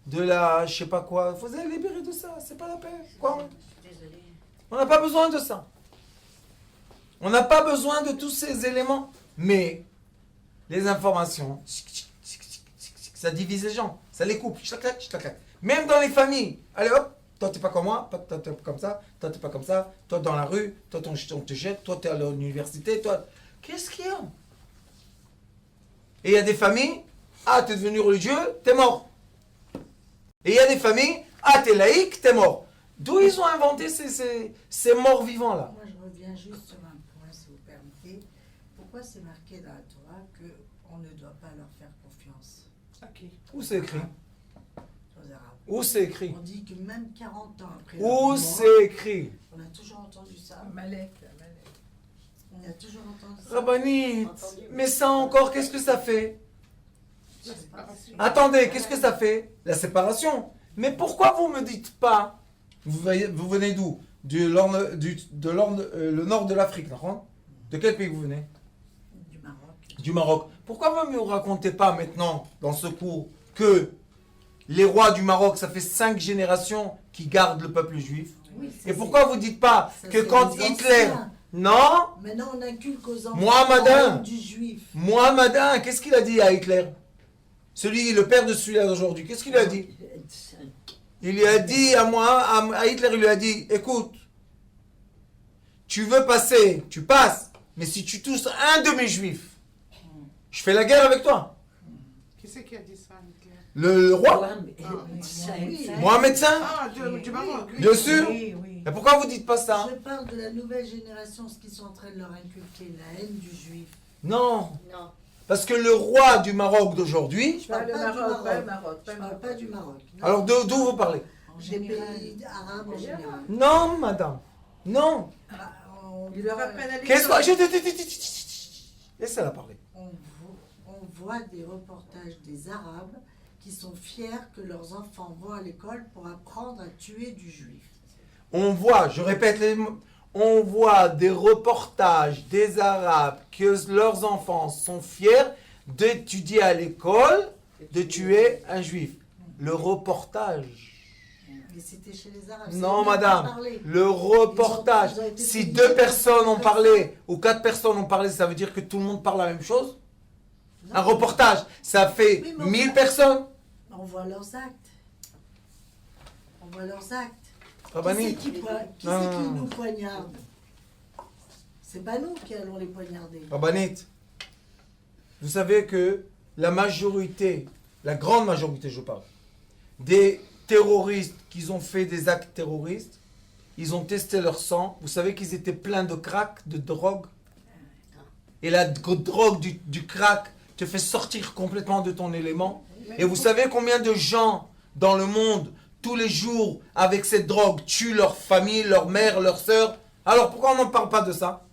de la je sais pas quoi. Vous allez libérer de ça, c'est pas la peine. Quoi? On n'a pas besoin de ça. On n'a pas besoin de tous ces éléments. Mais les informations, ça divise les gens, ça les coupe. Même dans les familles. Allez hop, toi t'es pas comme moi, toi t'es pas comme ça, toi t'es pas comme ça, toi dans la rue, toi on te jette, toi t'es à l'université, toi... Qu'est-ce qu'il y a? Et il y a des familles, t'es devenu religieux, t'es mort. Et il y a des familles, t'es laïque, t'es mort. D'où ils ont inventé ces morts vivants là? Moi, je reviens juste sur un point, si vous permettez. Pourquoi c'est marqué dans la Torah qu'on ne doit pas leur faire confiance? Ok. Où c'est écrit? Aux Arabes. Où c'est écrit? On dit que même 40 ans après Où leur mort, c'est écrit? on a toujours entendu ça. Malek. On a toujours entendu ça. Rabbanit, mais ça encore, qu'est-ce que ça fait? Attendez, qu'est-ce que ça fait? La séparation. Mais pourquoi vous ne me dites pas? Vous venez d'où? Le nord de l'Afrique, non? De quel pays vous venez? Du Maroc. Du Maroc. Pourquoi vous ne me racontez pas maintenant, dans ce cours, que les rois du Maroc, ça fait 5 générations qui gardent le peuple juif? Oui, ça, Et pourquoi vous ne dites pas ça, que c'est quand les Hitler... anciens. Non? Maintenant, on inculque aux enfants Mohammedan. du juif. Mohammedan, qu'est-ce qu'il a dit à Hitler? Le père de celui-là d'aujourd'hui, qu'est-ce qu'il a dit? Il lui a dit à Hitler, il lui a dit, écoute, tu veux passer, tu passes, mais si tu touches un de mes juifs, je fais la guerre avec toi. Qui c'est qui a dit ça, Hitler? Le roi? Oui. Mohamed V? Du Maroc. Bien sûr. Oui, oui. Et pourquoi vous dites pas ça? Je parle de la nouvelle génération, ce qu'ils sont en train de leur inculquer, la haine du juif. Non. Non. Parce que le roi du Maroc d'aujourd'hui... Je parle Pas le pas du Maroc, Maroc. pas le Maroc, pas Je le parle Maroc. pas du Maroc. Non. Alors d'où vous parlez? En Des général. pays arabes en général. Non, madame. Non. Ah, on Ils leur voit- apprennent à Qu'est-ce l'école. que... Laissez-la parler. on voit des reportages des Arabes qui sont fiers que leurs enfants vont à l'école pour apprendre à tuer du juif. On voit, je répète les mots, on voit des reportages des Arabes que leurs enfants sont fiers d'étudier à l'école, de tuer un juif. Le reportage. Mais c'était chez les Arabes. c'est Non, eux qui madame, parlaient. le reportage. Ils ont été Si payés 2 personnes ont pour parlé ou 4 personnes ont parlé, ça veut dire que tout le monde parle la même chose? Non. Un reportage, ça fait Oui, mais 1000 personnes. On voit leurs actes. On voit leurs actes. Rabbani. Qui c'est Non, qui non, non. nous poignarde? C'est pas nous qui allons les poignarder. Rabbanit, vous savez que la majorité, la grande majorité, je parle, des terroristes qui ont fait des actes terroristes, ils ont testé leur sang. Vous savez qu'ils étaient pleins de crack, de drogue. Et la drogue du crack te fait sortir complètement de ton élément. Et vous savez combien de gens dans le monde, tous les jours, avec cette drogue, tuent leur famille, leur mère, leur sœur? Alors pourquoi on n'en parle pas de ça?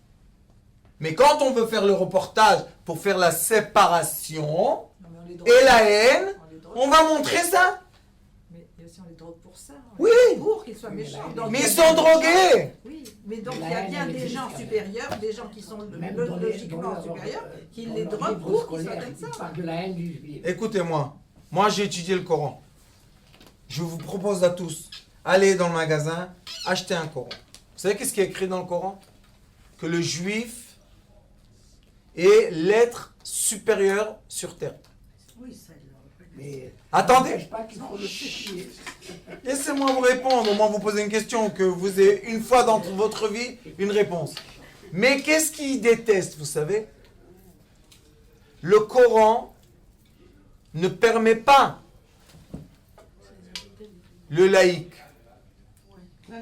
Mais quand on veut faire le reportage pour faire la séparation Non, mais on les drogue. et la haine, On les drogue. on va montrer ça. Mais aussi on les drogue pour ça. Oui. Pour qu'ils soient méchants. Donc, Mais il y ils a sont bien- drogués. Oui, mais donc La il y a haine, bien elle des existe, gens quand même. supérieurs, des gens qui sont Même dans les- logiquement dans leur- supérieurs, qui dans les leur droguent livre pour qu'ils soient scolaire, comme ça. ils parlent de la haine du juif. Écoutez-moi, moi j'ai étudié le Coran. Je vous propose à tous, allez dans le magasin, achetez un Coran. Vous savez qu'est-ce qui est écrit dans le Coran? Que le juif est l'être supérieur sur terre. Oui, ça Mais Attendez. ça n'empêche pas qu'il faut le spécifier. Laissez-moi vous répondre, au moins vous posez une question, que vous ayez une fois dans votre vie une réponse. Mais qu'est-ce qu'ils détestent, vous savez? Le Coran ne permet pas le laïc.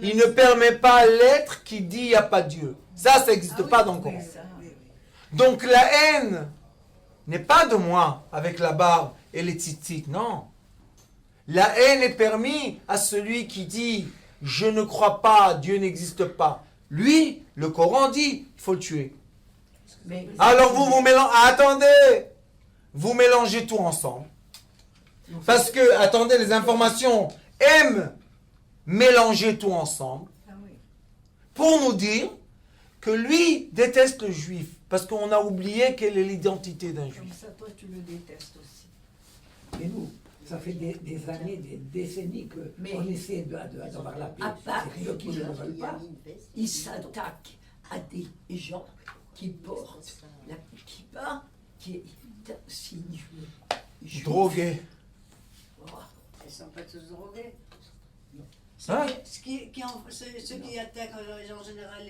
Il ne permet pas l'être qui dit il n'y a pas de Dieu. Ça n'existe pas dans le Coran. Donc la haine n'est pas de moi avec la barbe et les tzitzit, non. La haine est permise à celui qui dit « Je ne crois pas, Dieu n'existe pas ». Lui, le Coran dit « Il faut le tuer Mais ». Alors vous mélangez... Attendez. Vous mélangez tout ensemble. Parce que, attendez, les informations aiment mélanger tout ensemble Ah oui. pour nous dire que lui déteste le juif. Parce qu'on a oublié quelle est l'identité d'un Comme juif. ça, toi, tu le détestes aussi. Mais nous, ça fait des années, des décennies qu'on essaie d'avoir la paix. à part C'est eux qui ne le veulent pas. ils s'attaquent à des gens qui portent la kippa, qui est un signe juif. Drogué. Oh, Ils ne sont pas tous drogués. Hein? Ceux qui attaquent en général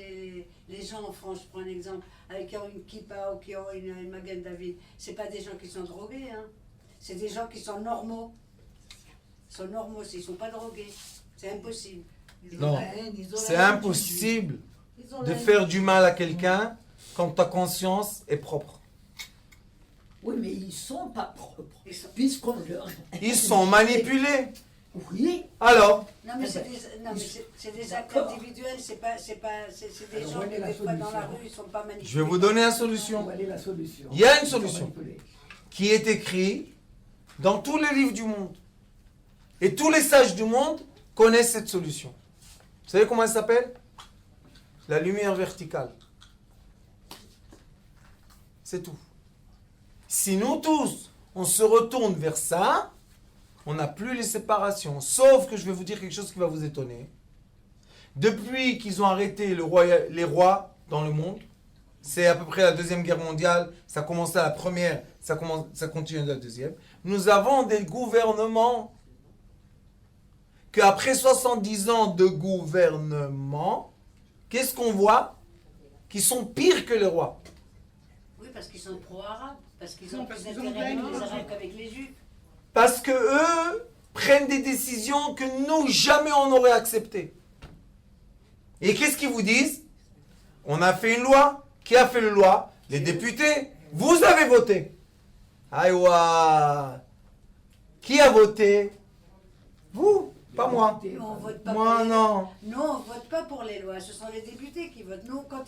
les gens en France, je prends un exemple, qui ont une kippa ou qui ont une Magen David, ce pas des gens qui sont drogués, hein. C'est des gens qui sont normaux. Ils sont normaux, ils ne sont pas drogués. C'est impossible. ils ont Non, la haine, ils ont la c'est haine du impossible juif. Ils ont de la haine faire du du juif. mal à quelqu'un quand ta conscience est propre. Oui, mais ils sont pas propres. Ils sont- Puisqu'on leur... Ils sont manipulés. Oui, Alors, Non, mais c'est des actes D'accord. individuels, c'est des Alors, gens où qui, est la des fois, dans la solution? rue, ils ne sont pas manipulés. je vais vous donner une solution Quelle est la solution? Il y a une Ils sont solution. manipulés. qui est écrite dans tous les livres du monde. Et tous les sages du monde connaissent cette solution. Vous savez comment elle s'appelle? La lumière verticale. C'est tout. Si nous tous, on se retourne vers ça, on n'a plus les séparations. Sauf que je vais vous dire quelque chose qui va vous étonner. Depuis qu'ils ont arrêté les rois dans le monde, c'est à peu près la Deuxième Guerre mondiale, ça commence à la première, ça continue à la deuxième. Nous avons des gouvernements qu'après 70 ans de gouvernement, qu'est-ce qu'on voit? Qui sont pires que les rois. Oui, parce qu'ils sont pro-arabes, parce qu'ils Non, ont parce plus qu'ils ont d'intérêt avec gagné. les Arabes qu'avec les Juifs. Parce que eux prennent des décisions que nous, jamais on n'aurait acceptées. Et qu'est-ce qu'ils vous disent? On a fait une loi. Qui a fait la loi? Les députés. Vous avez voté. Aïwa. Qui a voté? Vous? Pas moi. Nous, on vote pas Moi, pour les non. Nous, on vote pas pour les lois. Ce sont les députés qui votent. Nous, quand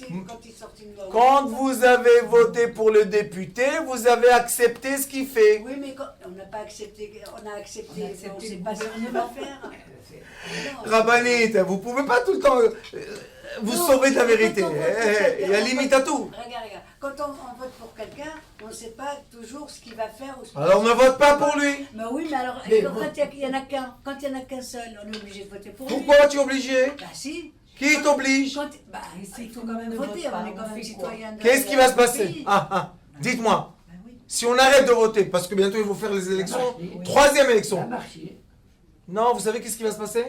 ils sortent une loi... Quand vous avez voté pour le député, vous avez accepté ce qu'il fait. Oui, mais on n'a pas accepté... On a accepté... On a accepté On sait le pas ce qu'il va faire. Non, Rabbanit, vous pouvez pas tout le temps vous Non, sauver de la quand vérité. on vote pour quelqu'un, Il y a on limite vote- à tout. Regarde. Quand on vote pour quelqu'un, on ne sait pas toujours ce qu'il va faire ou ce qu'il Alors va ne vote pas pour lui. Mais oui, mais alors, Mais quand bon. il y en a qu'un, quand il y en a qu'un seul, on est obligé de voter pour lui. Pourquoi tu es obligé? Bah si. Qui t'oblige? Bah, si il faut tout quand le même monde ne voter, vote pas, on est quand on même fait quoi? citoyen de Qu'est-ce qui va se du passer? pays. Dites-moi. Bah oui. Si on arrête de voter, parce que bientôt ils vont faire les élections, Oui. troisième Ça a élection. marché. Non, vous savez qu'est-ce qui va se passer?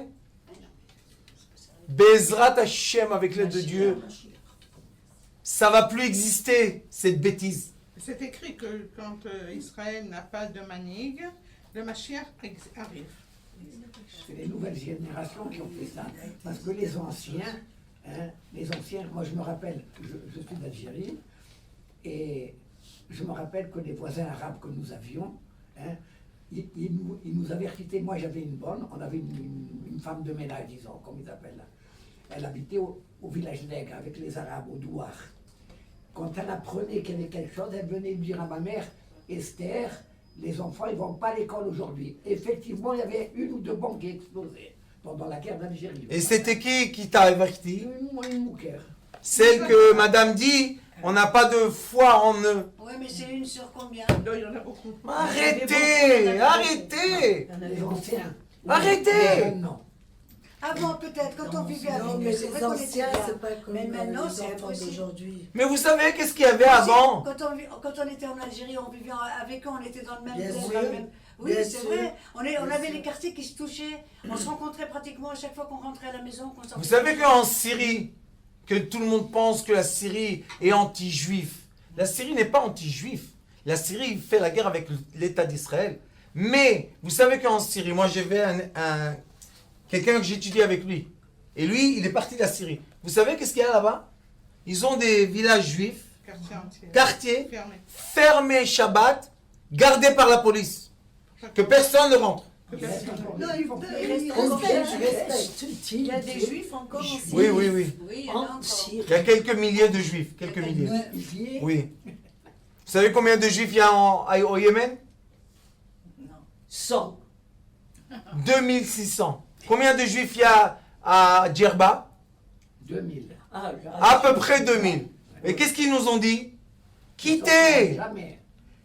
Bezrat Hashem, avec l'aide de Dieu, ça va plus exister, cette bêtise. C'est écrit que quand Israël n'a pas de manighe, le Mashiach arrive. C'est les nouvelles générations qui ont fait ça. Parce que les anciens, moi je me rappelle, je suis d'Algérie, et je me rappelle que les voisins arabes que nous avions, ils nous avertissaient. Moi j'avais une bonne, on avait une femme de ménage, disons, comme ils appellent là. Elle habitait au village nègre avec les Arabes, au Douar. Quand elle apprenait qu'il y avait quelque chose, elle venait dire à ma mère, Esther, les enfants, ils ne vont pas à l'école aujourd'hui. Effectivement, il y avait une ou deux bombes qui explosaient pendant la guerre d'Algérie. Et c'était qui t'a averti? Une mouquère. Celle que madame dit, on n'a pas de foi en eux. Oui, mais c'est une sur combien? Non, il y en a beaucoup. Arrêtez, arrêtez. Les anciens. Arrêtez. Les jeunes, non. Avant, peut-être, quand on vivait avec Non, eux, mais c'est vrai les qu'on était anciens, bien. c'est pas comme Mais maintenant, les c'est enfants impossible. d'aujourd'hui. Mais vous savez qu'est-ce qu'il y avait avant? Quand on était en Algérie, on vivait avec eux, on était dans le même Bien bled, sûr, dans le même... Oui, bien c'est sûr, vrai. On bien avait sûr. les quartiers qui se touchaient. On se rencontrait pratiquement à chaque fois qu'on rentrait à la maison. Qu'on sortait Vous savez de- qu'en Syrie, que tout le monde pense que la Syrie est anti-juif. La Syrie n'est pas anti-juif. La Syrie fait la guerre avec l'État d'Israël. Mais vous savez qu'en Syrie, moi j'avais quelqu'un que j'étudiais avec lui. Et lui, il est parti de la Syrie. Vous savez qu'est-ce qu'il y a là-bas? Ils ont des villages juifs, Quartier entier. quartiers, Fermé. fermés Shabbat, gardés par la police. Que personne ne rentre. Non, il faut Il reste encore encore des des juifs. Il y a des juifs encore en Syrie. Oui, oui, oui. Oui, il y en a En encore. Syrie. Il y a quelques milliers de juifs. Quelques milliers. Ici, Oui. Vous savez combien de juifs il y a au Yémen? 100. 2600. Combien de juifs il y a à Djerba? 2000. Ah, À peu près 2000. Et qu'est-ce qu'ils nous ont dit? Quittez! Jamais.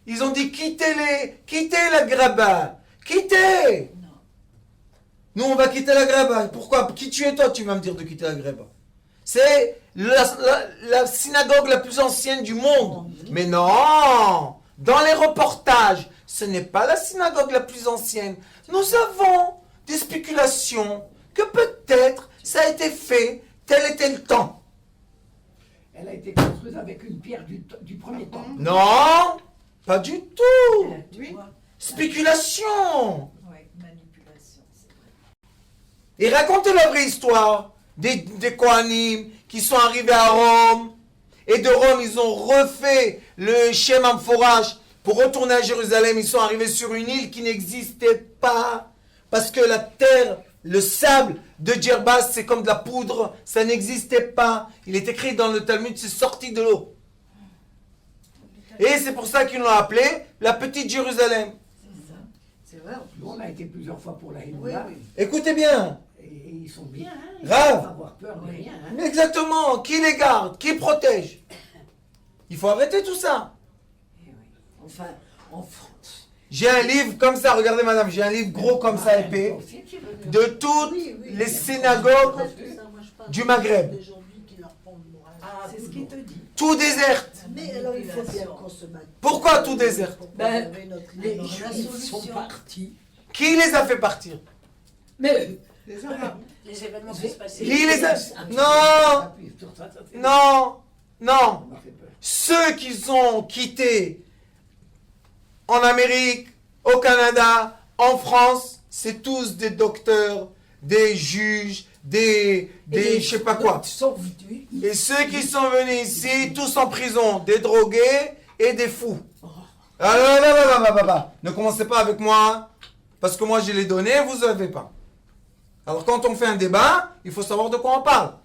Ils ont dit quittez-les! Quittez la Graba! Quittez! Nous, on va quitter la Graba. Pourquoi? Qui tu es toi, tu vas me dire de quitter la Graba? C'est la synagogue la plus ancienne du monde. Mais non! Dans les reportages, ce n'est pas la synagogue la plus ancienne. Nous avons des spéculations que peut-être ça a été fait tel était le temps. Elle a été construite avec une pierre du premier temps. Non! Pas du tout! Oui. Spéculation! Ouais, manipulation, c'est vrai. Et racontez la vraie histoire des Kohanim qui sont arrivés à Rome. Et de Rome, ils ont refait le Shem Amphorach pour retourner à Jérusalem. Ils sont arrivés sur une île qui n'existait pas. Parce que la terre, le sable de Djerba, c'est comme de la poudre. Ça n'existait pas. Il est écrit dans le Talmud, c'est sorti de l'eau. Et c'est pour ça qu'ils l'ont appelé la petite Jérusalem. C'est vrai. Nous, on a été plusieurs fois pour la Oui, Hinoula. oui. Écoutez bien. Et ils sont bien. Hein, ils Grave. ne pas avoir peur de rien. Hein. Exactement. Qui les garde? Qui protège? Il faut arrêter tout ça. Eh oui. Enfin, en France. J'ai un livre comme ça, regardez madame, j'ai un livre gros comme ça, épais, Aussi, tu veux dire. de toutes les synagogues du Maghreb. D'aujourd'hui qui leur font le moral. Ah, c'est ce qu'il te dit. Tout déserte. Mais alors il faut bien qu'on se batte. Pourquoi tout déserte? Ben, les La juifs sont solution. partis. Qui les a fait partir? Mais Les Arabes. Les événements qui se passaient. Qui les a... Non, Appuie sur ça, ça fait- non, non. Ça m'a fait peur. Ceux qui ont quitté en Amérique, au Canada, en France, c'est tous des docteurs, des juges, des je sais pas quoi. Sont venus. Et ceux qui sont venus ici, tous en prison, des drogués et des fous. Ah, là, là, là, là, là, là. Ne commencez pas avec moi, parce que moi je les donné, vous n'avez pas. Alors quand on fait un débat, il faut savoir de quoi on parle.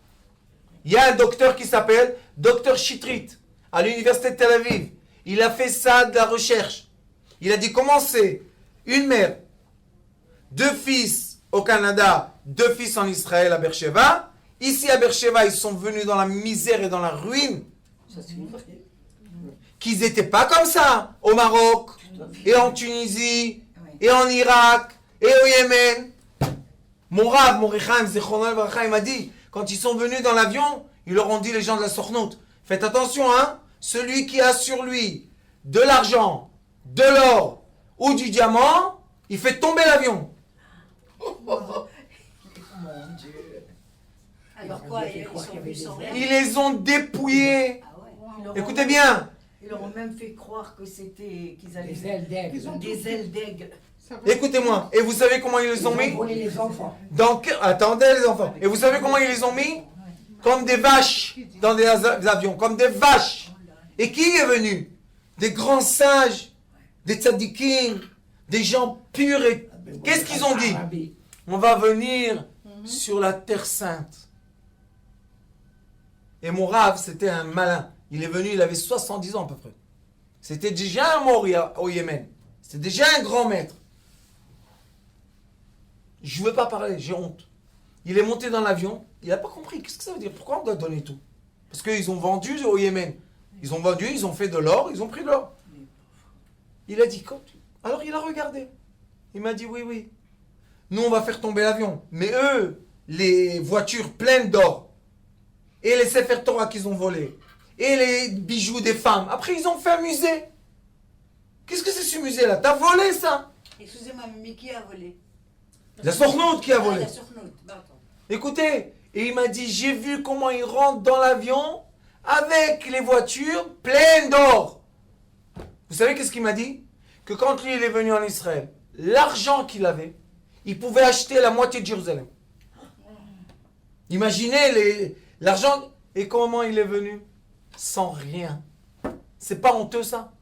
Il y a un docteur qui s'appelle Docteur Chitrit, à l'université de Tel Aviv. Il a fait ça de la recherche. Il a dit comment c'est une mère, 2 fils au Canada, 2 fils en Israël à Beersheba. Ici à Beersheba, ils sont venus dans la misère et dans la ruine. Ça, c'est vrai. Qu'ils n'étaient pas comme ça au Maroc, et en Tunisie, et en Irak, et au Yémen. Mon Rav, mon Rechaim, Zechrono Levracha, il m'a dit, quand ils sont venus dans l'avion, ils leur ont dit, les gens de la Sornout, faites attention, hein, celui qui a sur lui de l'argent, de l'or ou du diamant, il fait tomber l'avion. Mon Dieu. Alors quoi, ils sont venus sans rien. Ils les ont dépouillés. Ah ouais. Ils leur ont- Écoutez bien, Ils leur ont même fait croire que c'était qu'ils allaient Les ailes d'aigle. Ils ont des ailes d'aigle. Ça va. écoutez-moi. Et vous savez comment ils les Ils ont ont mis volé les enfants. Attendez les enfants. Et vous savez comment ils les ont mis? Comme des vaches dans des avions, comme des vaches. Et qui est venu? Des grands sages, des tzadikim, des gens purs et... Qu'est-ce qu'ils ont dit? Arabi. On va venir sur la terre sainte. Et mon Rav, c'était un malin. Il est venu, il avait 70 ans à peu près. C'était déjà un mort au Yémen. C'était déjà un grand maître. Je ne veux pas parler, j'ai honte. Il est monté dans l'avion, il n'a pas compris. Qu'est-ce que ça veut dire? Pourquoi on doit donner tout? Parce qu'ils ont vendu au Yémen. Ils ont vendu, ils ont fait de l'or, ils ont pris de l'or. Il a dit, alors il a regardé. Il m'a dit, oui, oui. Nous, on va faire tomber l'avion. Mais eux, les voitures pleines d'or, et les Sefer Torah qu'ils ont volés, et les bijoux des femmes, après, ils ont fait un musée. Qu'est-ce que c'est ce musée-là? T'as volé ça? Excusez-moi, mais qui a volé? La Sornout qui a Ah, volé. la Sornout, pardon. Écoutez, et il m'a dit, j'ai vu comment ils rentrent dans l'avion avec les voitures pleines d'or. Vous savez qu'est-ce qu'il m'a dit? Que quand lui il est venu en Israël, l'argent qu'il avait, il pouvait acheter la moitié de Jérusalem. Imaginez l'argent. Et comment il est venu? Sans rien. C'est pas honteux ça?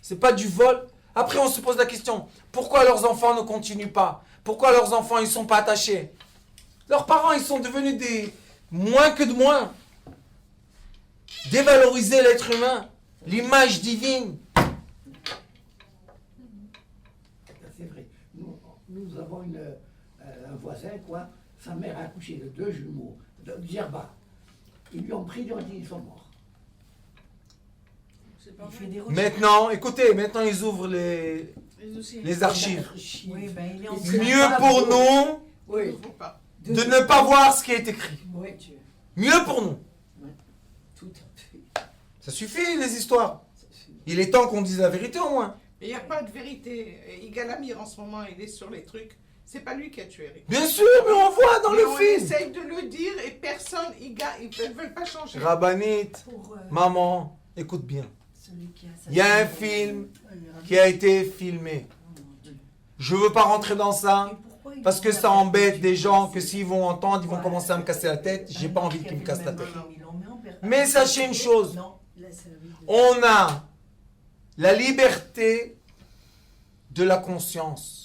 C'est pas du vol? Après on se pose la question, pourquoi leurs enfants ne continuent pas? Pourquoi leurs enfants ils sont pas attachés? Leurs parents ils sont devenus des moins que de moins. Dévaloriser l'être humain, l'image divine. C'est vrai. Nous avons un voisin, quoi. Sa mère a accouché de 2 jumeaux, de Djerba. Ils lui ont pris, ils ont dit, ils sont morts. Il fait des recherches. Maintenant, écoutez, maintenant ils ouvrent les archives. Oui, ben il est en Mieux pour nous Oui. Faut pas. de ne pas voir ce qui est écrit. Oui, Dieu. Mieux pour nous. Tout à fait. Ça suffit les histoires. Il est temps qu'on dise la vérité au moins. Il n'y a pas de vérité. Yigal Amir en ce moment, il est sur les trucs. C'est pas lui qui a tué Eric. Bien sûr, mais on voit dans Mais le on film. essaye de le dire et personne, ils ne veulent pas changer. Rabbanit, Pour maman, écoute bien. celui qui a Il y a un film qui a été filmé. Je veux pas rentrer dans ça parce que ça embête des gens que s'ils vont entendre, ils vont commencer à me casser la tête. J'ai pas envie qu'ils me cassent la tête. Mais sachez une chose. Non, là, c'est la vie de- On a la liberté de la conscience.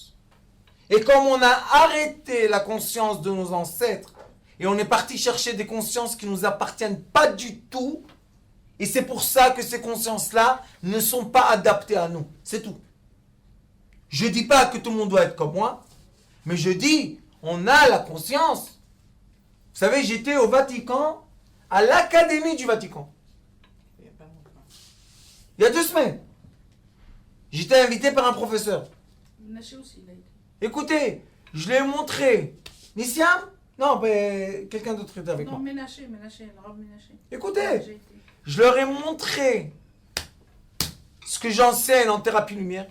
Et comme on a arrêté la conscience de nos ancêtres, et on est parti chercher des consciences qui ne nous appartiennent pas du tout, et c'est pour ça que ces consciences-là ne sont pas adaptées à nous. C'est tout. Je ne dis pas que tout le monde doit être comme moi, mais je dis, on a la conscience. Vous savez, j'étais au Vatican, à l'Académie du Vatican. Il y a pas longtemps. Il y a 2 semaines. J'étais invité par un professeur. Naché aussi, il a été. Écoutez, je l'ai montré. Nissiam? Non, ben, quelqu'un d'autre était avec Non, moi. Ménaché, le robe Ménaché. Écoutez, J'ai été. je leur ai montré ce que j'enseigne en thérapie lumière.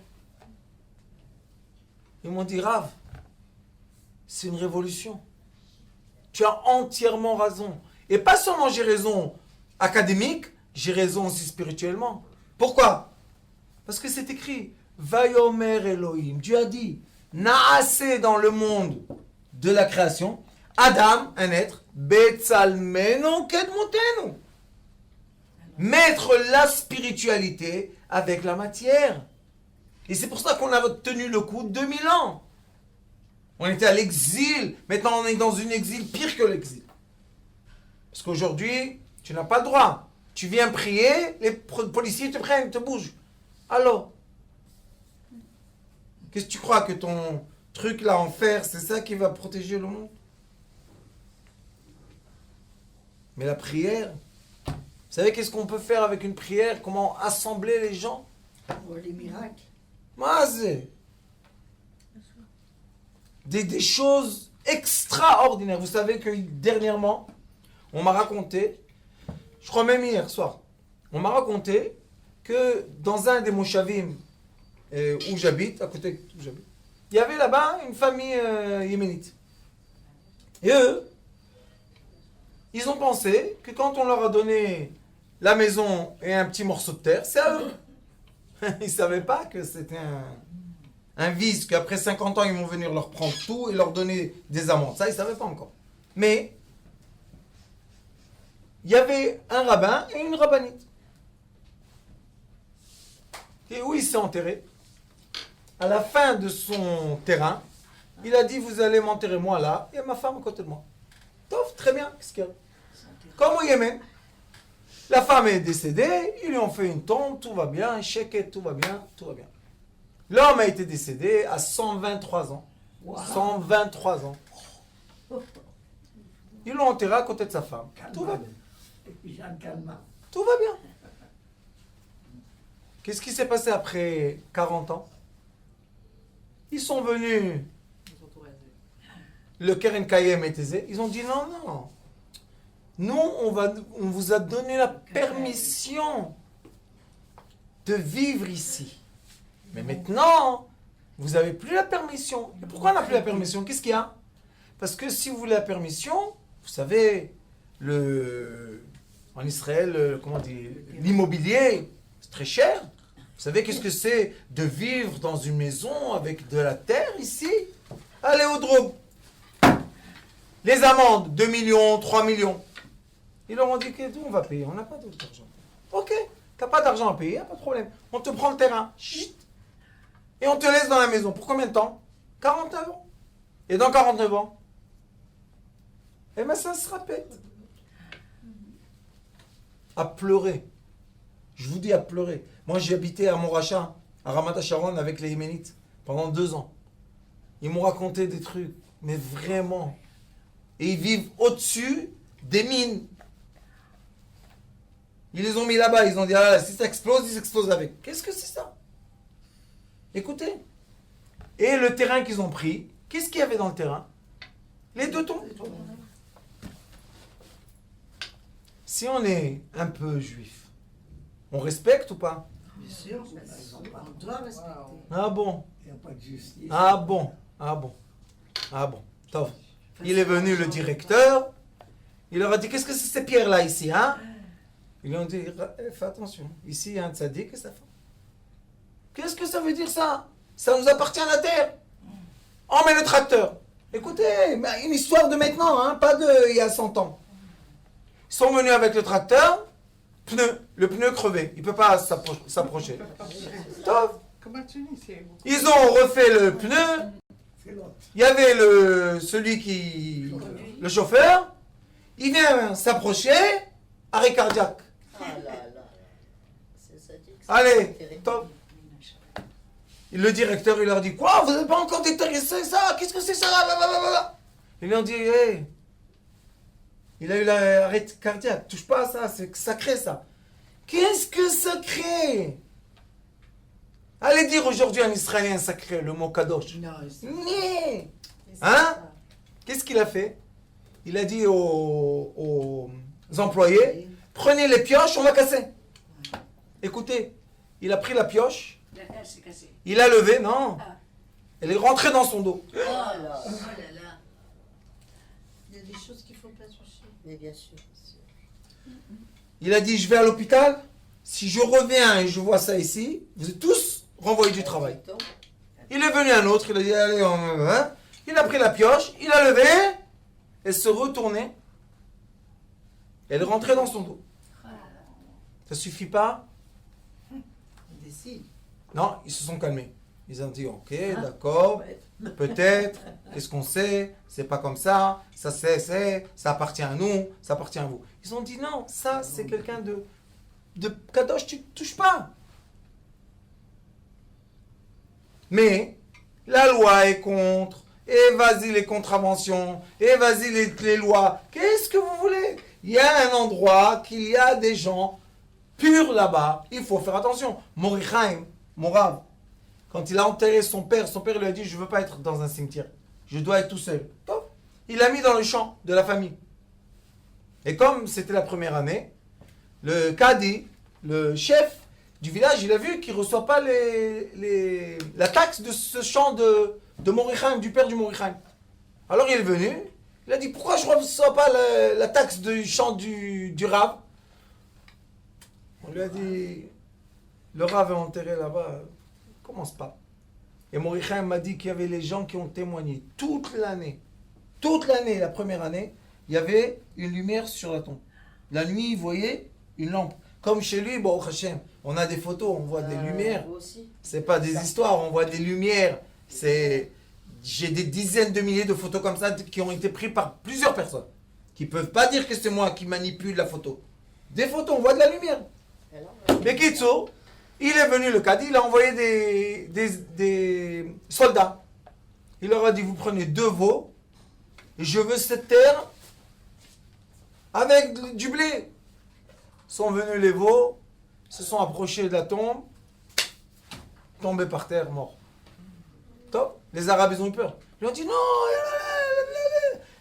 Ils m'ont dit, Rav, c'est une révolution. Tu as entièrement raison. Et pas seulement j'ai raison académique, j'ai raison aussi spirituellement. Pourquoi? Parce que c'est écrit, Vayomer Elohim. Dieu a dit, Naasé dans le monde de la création, Adam, un être, Betzalmenu Kedmutenu. Mettre la spiritualité avec la matière. Et c'est pour ça qu'on a tenu le coup 2000 ans. On était à l'exil. Maintenant, on est dans une exil pire que l'exil. Parce qu'aujourd'hui, tu n'as pas le droit. Tu viens prier, les policiers te prennent, te bougent. Alors, qu'est-ce que tu crois que ton truc là en fer, c'est ça qui va protéger le monde? Mais la prière, vous savez qu'est-ce qu'on peut faire avec une prière? Comment assembler les gens? Pour les miracles. Moi, c'est des choses extraordinaires. Vous savez que dernièrement, on m'a raconté, je crois même hier soir, on m'a raconté que dans un des moshavim où j'habite, à côté où j'habite, il y avait là-bas une famille yéménite. Et eux, ils ont pensé que quand on leur a donné la maison et un petit morceau de terre, c'est à eux. Ils ne savaient pas que c'était un vice, qu'après 50 ans, ils vont venir leur prendre tout et leur donner des amendes. Ça, ils ne savaient pas encore. Mais, il y avait un rabbin et une rabbinite. Et où il s'est enterré? À la fin de son terrain, il a dit, vous allez m'enterrer moi là, et ma femme à côté de moi. Tof, très bien, qu'est-ce qu'il y a? Comme au Yémen. La femme est décédée, ils lui ont fait une tombe, tout va bien, un chèque, tout va bien, tout va bien. L'homme a été décédé à 123 ans. Wow. 123 ans. Ils l'ont enterré à côté de sa femme. Tout va bien. Tout va bien. Qu'est-ce qui s'est passé après 40 ans? Ils sont venus, le Keren Kayem et Thésée, ils ont dit non, non. Nous, on vous a donné la permission de vivre ici. Mais maintenant, vous n'avez plus la permission. Et pourquoi on n'a plus la permission? Qu'est-ce qu'il y a? Parce que si vous voulez la permission, vous savez, en Israël, comment dire, l'immobilier, c'est très cher. Vous savez qu'est-ce que c'est de vivre dans une maison avec de la terre ici? Allez au Drôme. Les amendes, 2 millions, 3 millions. Ils leur ont dit que d'où on va payer? On n'a pas d'argent. Ok, tu n'as pas d'argent à payer, pas de problème. On te prend le terrain. Chut. Et on te laisse dans la maison. Pour combien de temps? 49 ans. Et dans 49 ans, eh bien ça se répète. À pleurer. Je vous dis à pleurer. Moi j'ai habité à Moracha, à Ramat Sharon avec les Yéménites pendant 2 ans. Ils m'ont raconté des trucs, mais vraiment. Et ils vivent au-dessus des mines. Ils les ont mis là-bas, ils ont dit, ah, si ça explose, ils explosent avec. Qu'est-ce que c'est ça? Écoutez. Et le terrain qu'ils ont pris, qu'est-ce qu'il y avait dans le terrain? Les 2 tombes. Si on est un peu juif, on respecte ou pas? Bien sûr, on doit respecter. Ah bon? Il n'y a pas de justice. Ah bon? Ah bon? Ah bon? Top. Il est venu le directeur, il leur a dit, qu'est-ce que c'est ces pierres-là ici, hein? Ils lui ont dit, fais attention, ici il y a un tzaddik et sa femme. Qu'est-ce que ça veut dire ça? Ça nous appartient à la terre. On met le tracteur. Écoutez, une histoire de maintenant, hein, pas de il y a 100 ans. Ils sont venus avec le tracteur, le pneu crevé, il ne peut pas s'approcher. Top. Ils ont refait le pneu. Il y avait le chauffeur, il vient s'approcher, arrêt cardiaque. Ah là là. C'est ça, allez, top. Le directeur, il leur dit, quoi, vous n'avez pas encore déterré ça? Qu'est-ce que c'est ça? Ils lui ont dit, hey, il a eu l'arrêt cardiaque, touche pas à ça, c'est sacré ça. Qu'est-ce que sacré? Allez dire aujourd'hui un Israélien sacré, le mot kadosh. Non, c'est... Hein? Qu'est-ce qu'il a fait? Il a dit aux employés, prenez les pioches, on va casser. Écoutez, il a pris la pioche, il a levé, non. Elle est rentrée dans son dos. Oh là là. il y a des choses qu'il ne faut pas toucher. Mais bien sûr. Il a dit, je vais à l'hôpital, si je reviens et je vois ça ici, vous êtes tous renvoyés du travail. Il est venu un autre, il a dit, allez, il a pris la pioche, il a levé, elle se retournait, elle est rentrée dans son dos. Ça suffit pas? On décide. Non, ils se sont calmés. Ils ont dit, ok, d'accord, peut-être, qu'est-ce qu'on sait, c'est pas comme ça, ça ça appartient à nous, ça appartient à vous. Ils ont dit, non, ça c'est quelqu'un de Kadosh, tu ne touches pas. Mais la loi est contre, et vas-y les contraventions, et vas-y les lois. Qu'est-ce que vous voulez? Il y a un endroit qu'il y a des gens purs là-bas, il faut faire attention. Morichaim, mon Rav, quand il a enterré son père lui a dit, je ne veux pas être dans un cimetière, je dois être tout seul. Top. Il l'a mis dans le champ de la famille. Et comme c'était la première année, le Kadi, le chef du village, il a vu qu'il ne reçoit pas la taxe de ce champ de Morichaim, du père du Morichaim. Alors il est venu, il a dit, pourquoi je ne reçois pas la taxe du champ du Rav? On lui a dit, le Rav est enterré là-bas, commence pas. Et Morichaim m'a dit qu'il y avait les gens qui ont témoigné toute l'année, la première année, il y avait une lumière sur la tombe. La nuit, il voyait une lampe. Comme chez lui, bon, Hachem, on a des photos, on voit des lumières. Vous aussi. C'est pas des histoires, on voit des lumières. J'ai des dizaines de milliers de photos comme ça qui ont été prises par plusieurs personnes. Qui peuvent pas dire que c'est moi qui manipule la photo. Des photos, on voit de la lumière. Mais Kitso, il est venu, le Kadi, il a envoyé des soldats. Il leur a dit, vous prenez 2 veaux, et je veux cette terre avec du blé. Sont venus les veaux, se sont approchés de la tombe, tombés par terre, morts. Top. Les Arabes, ils ont eu peur. Ils ont dit, non,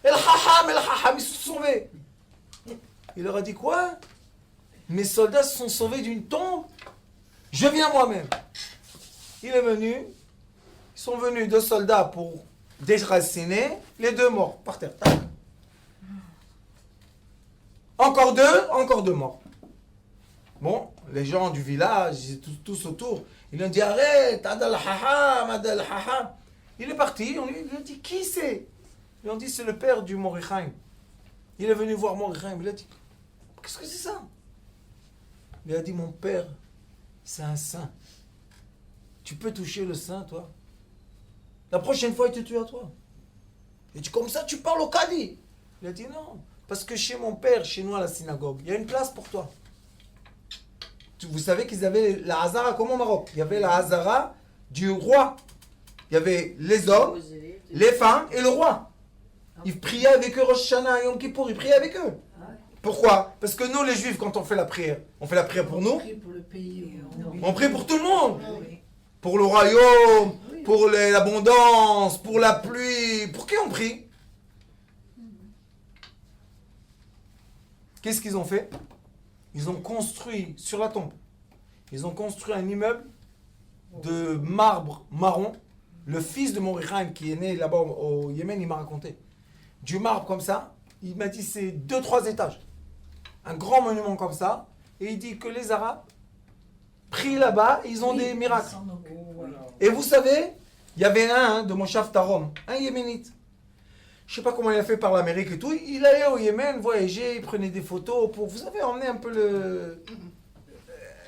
El Haham, ils se sont sauvés. Il leur a dit, quoi? Mes soldats se sont sauvés d'une tombe. Je viens moi-même. Il est venu. Ils sont venus 2 soldats pour déraciner. Les 2 morts par terre. Tac. Encore 2 morts. Bon, les gens du village, tous autour, ils lui ont dit, arrête, Adal Haham. Il est parti. On lui a dit, qui c'est? Ils lui ont dit, c'est le père du Morichaim. Il est venu voir Morichaim. Il a dit, qu'est-ce que c'est ça? Il a dit, mon père, c'est un saint. Tu peux toucher le saint, toi? La prochaine fois, il te tue à toi. Il dit, comme ça, tu parles au Kadi. Il a dit, non, parce que chez mon père, chez nous à la synagogue, il y a une place pour toi. Vous savez qu'ils avaient la Hazara comme au Maroc. Il y avait la Hazara du roi. Il y avait les hommes, les femmes et le roi. Ils priaient avec eux Rosh Hashanah et Yom Kippour, ils priaient avec eux. Pourquoi? Parce que nous, les Juifs, quand on fait la prière pour nous. On prie pour le pays. On prie pour tout le monde. Oui. Pour le royaume, pour l'abondance, pour la pluie. Pour qui on prie? Qu'est-ce qu'ils ont fait? Ils ont construit sur la tombe. Ils ont construit un immeuble de marbre marron. Le fils de Morichaim, qui est né là-bas au Yémen, il m'a raconté. Du marbre comme ça, il m'a dit c'est 2-3 étages. Un grand monument comme ça. Et il dit que les Arabes prient là-bas, ils ont des miracles. Et vous savez, il y avait un de Moshav Tarom, un Yéménite. Je ne sais pas comment il a fait par l'Amérique et tout. Il allait au Yémen, voyager, il prenait des photos pour, vous savez, emmener un peu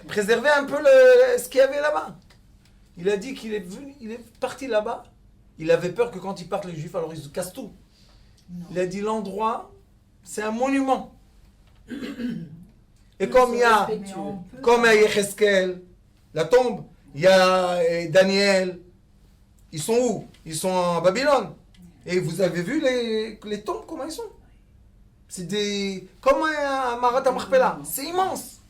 préserver un peu ce qu'il y avait là-bas. Il a dit qu'il est venu, il est parti là-bas. Il avait peur que quand ils partent les Juifs, alors ils se cassent tout. Non. Il a dit l'endroit, c'est un monument. Et comme il y a, comme à Yecheskel, la tombe, il y a Daniel, ils sont où? Ils sont en Babylone. Et vous avez vu les tombes, comment ils sont? C'est des... comme un Marat Marpella. C'est immense.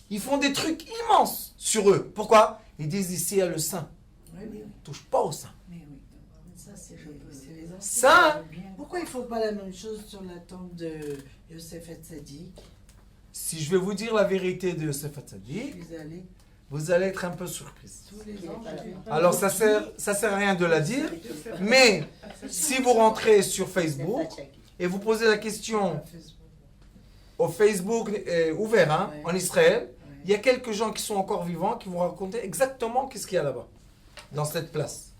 Ils font des trucs immenses sur eux. Pourquoi? Ils disent ici, il y a le saint. Oui. Touche pas au saint. Mais oui, ça c'est les anciens. Ça, pourquoi il ne faut pas la même chose sur la tombe de Yosef Hatzadik? Si je vais vous dire la vérité de Yosef Hatzadik, vous allez être un peu surprise. Tous les ans, alors ça sert à rien de la dire, mais si vous rentrez sur Facebook et vous posez la question au Facebook ouvert hein, en Israël, il y a quelques gens qui sont encore vivants qui vont raconter exactement qu'est-ce qu'il y a là-bas, dans cette place.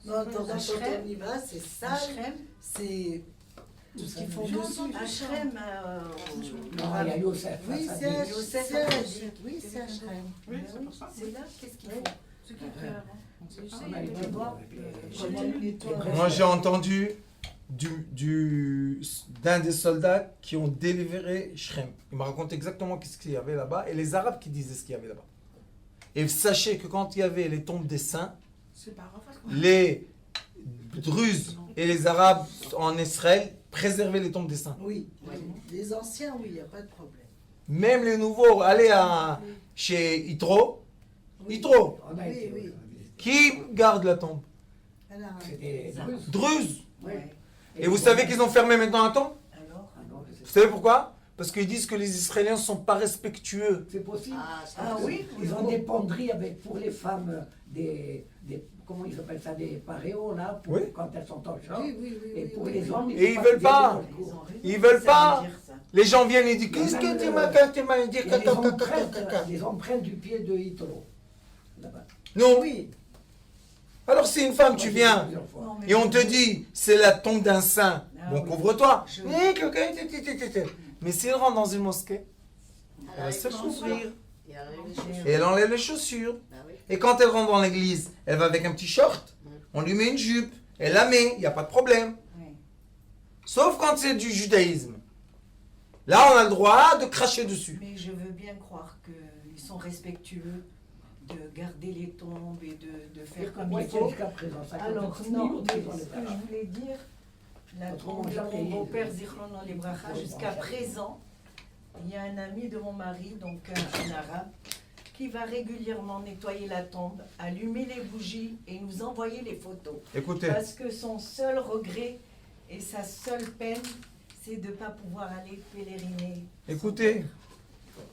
non, attends, quand on y va, c'est sale, c'est Tout ce qu'ils font J'ai dessus. entendu Hachem, Non, il y a Youssef. Oui, ça, c'est ça dit. Youssef c'est Haddadi. Oui, c'est Hachem. Oui, c'est pour ça. c'est là, qu'est-ce qu'ils font? C'est qui qui a avant? On sait Tu pas. sais, On a il y a été des- voir avec les- Comment il nettoie. Moi, j'ai entendu d'un des soldats qui ont délivré Shrem. Il m'a raconté exactement ce qu'il y avait là-bas et les Arabes qui disaient ce qu'il y avait là-bas. Et sachez que quand il y avait les tombes des saints, C'est pas Arafat, quoi. les Druzes et les Arabes en Israël préservaient les tombes des saints. Oui, oui. Les anciens, oui, il n'y a pas de problème. Même les nouveaux, allez chez Yitro. Oui. Yitro, On a été, Oui, oui. qui garde la tombe? Alors, C'est des Druzes. Druzes. ouais. Et vous savez qu'ils ont fermé maintenant la tombe? Alors, Ah non, je sais Vous savez pourquoi? Parce qu'ils disent que les Israéliens ne sont pas respectueux. C'est possible. Ah oui, Ils ont des penderies avec, pour les femmes, comment ils appellent ça, des paréos, là, pour, Oui. quand elles sont en chambre. oui, oui, oui. Et oui, pour oui, les oui. hommes, Et ils faut veulent pas. qu'ils aient des cours. Ils veulent pas. Ça veut dire ça. Les gens viennent et disent qu'est-ce que tu m'as dit Il y a les empreintes du pied de Hitro, là-bas. Non. Oui. Alors si une femme, tu viens Plusieurs fois. Non, mais et on te dit c'est la tombe d'un saint, Ah bon oui. couvre-toi. Je- Mais s'il rentre dans une mosquée, elle va Alors, se il couvrir y a les chaussures. et elle enlève les chaussures. Ah oui. Et quand elle rentre dans l'église, elle va avec un petit short, on lui met une jupe, elle la met, il n'y a pas de problème. Oui. Sauf quand c'est du judaïsme. Là, on a le droit de cracher dessus. Mais je veux bien croire qu'ils sont respectueux de garder les tombes et de faire comme Ouais, il faut. jusqu'à présent, ça Alors continue, non, on mais est dans ce les que Arabes. je voulais dire, la Autrement, tombe de jamais mon il- beau-père Zichrono Libracha, Oui, jusqu'à bon, présent, il y a un ami de mon mari, donc un arabe, qui va régulièrement nettoyer la tombe, allumer les bougies et nous envoyer les photos. Écoutez, Parce que son seul regret et sa seule peine, c'est de ne pas pouvoir aller pèleriner. écoutez,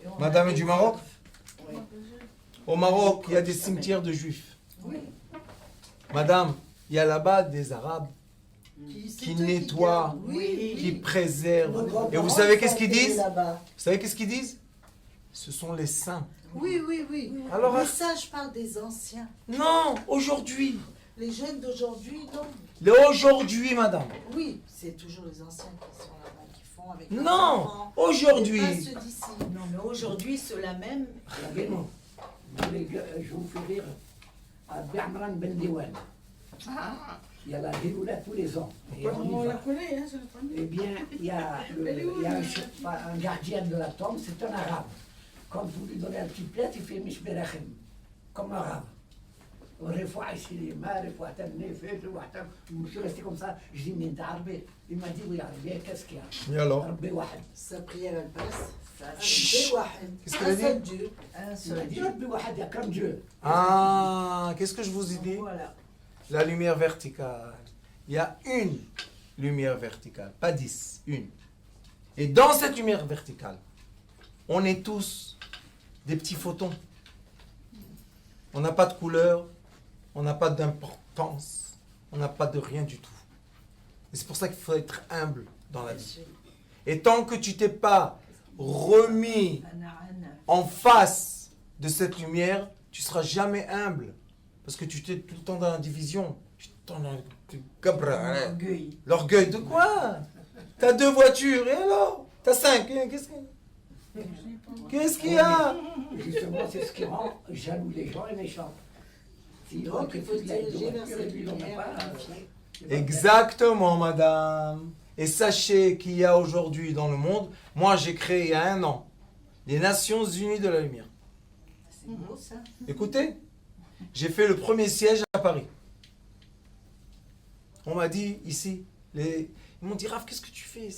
Et on Madame a est du des Maroc? preuves. Oui. au Maroc, il y a des cimetières de juifs. Oui. Madame, il y a là-bas des Arabes C'est qui eux nettoient, gardent. Oui, qui oui. préservent. Nos Et grands-parents vous savez sont qu'est-ce qu'ils enterrés disent? là-bas. Vous savez qu'est-ce qu'ils disent? Ce sont les saints. Oui, oui, oui. Alors, Mais ça, je parle des anciens. non, aujourd'hui. Les jeunes d'aujourd'hui, non. Aujourd'hui, madame. Oui, c'est toujours les anciens qui sont là-bas, qui font avec leurs Non, enfants. aujourd'hui. Mais pas ceux d'ici. Non, mais aujourd'hui, ceux-là même, Regardez-moi. Je vous fais rire à Bermran Ben Diwan. Ah, Il y a la Géloula tous les ans. Et on y On la va. connaît, hein, c'est notre ami. Eh bien, il y a, un gardien de la tombe, c'est un arabe. Quand vous lui donnez un petit plat, il fait Mishberachem, comme un arabe. Je me suis resté comme ça, je dis, mais t'es arabe? Il m'a dit, oui, arabe, qu'est-ce qu'il y a? Et alors? Rabbi Wahed. Sa prière, elle passe. Chut. Qu'est-ce qu'elle a Un dit? seul Dieu. un Il m'a seul dit, Dieu. Rabbi Wahed, il y a comme Dieu. Ah, qu'est-ce que je vous ai dit? Voilà. La lumière verticale. Il y a une lumière verticale, pas 10, une. Et dans cette lumière verticale, on est tous des petits photons. On n'a pas de couleur, on n'a pas d'importance, on n'a pas de rien du tout. Et c'est pour ça qu'il faut être humble dans la vie. Et tant que tu t'es pas remis en face de cette lumière, tu seras jamais humble. Parce que tu t'es tout le temps dans la division. Tu es dans Orgueil. l'orgueil de quoi? T'as 2 voitures, et alors? T'as 5, qu'est-ce qu'il y a? Justement, c'est ce qui rend jaloux les gens et méchants. S'ils voient Donc, que il faut se tu as une diriger vers voiture cette et puis ils n'en ont lumière pas, unifiée. Exactement, madame. Et sachez qu'il y a aujourd'hui dans le monde, moi j'ai créé il y a 1 an, les Nations Unies de la Lumière. C'est beau ça. Écoutez, j'ai fait le premier siège à Paris. On m'a dit ici, ils m'ont dit, Raph, qu'est-ce que tu fais?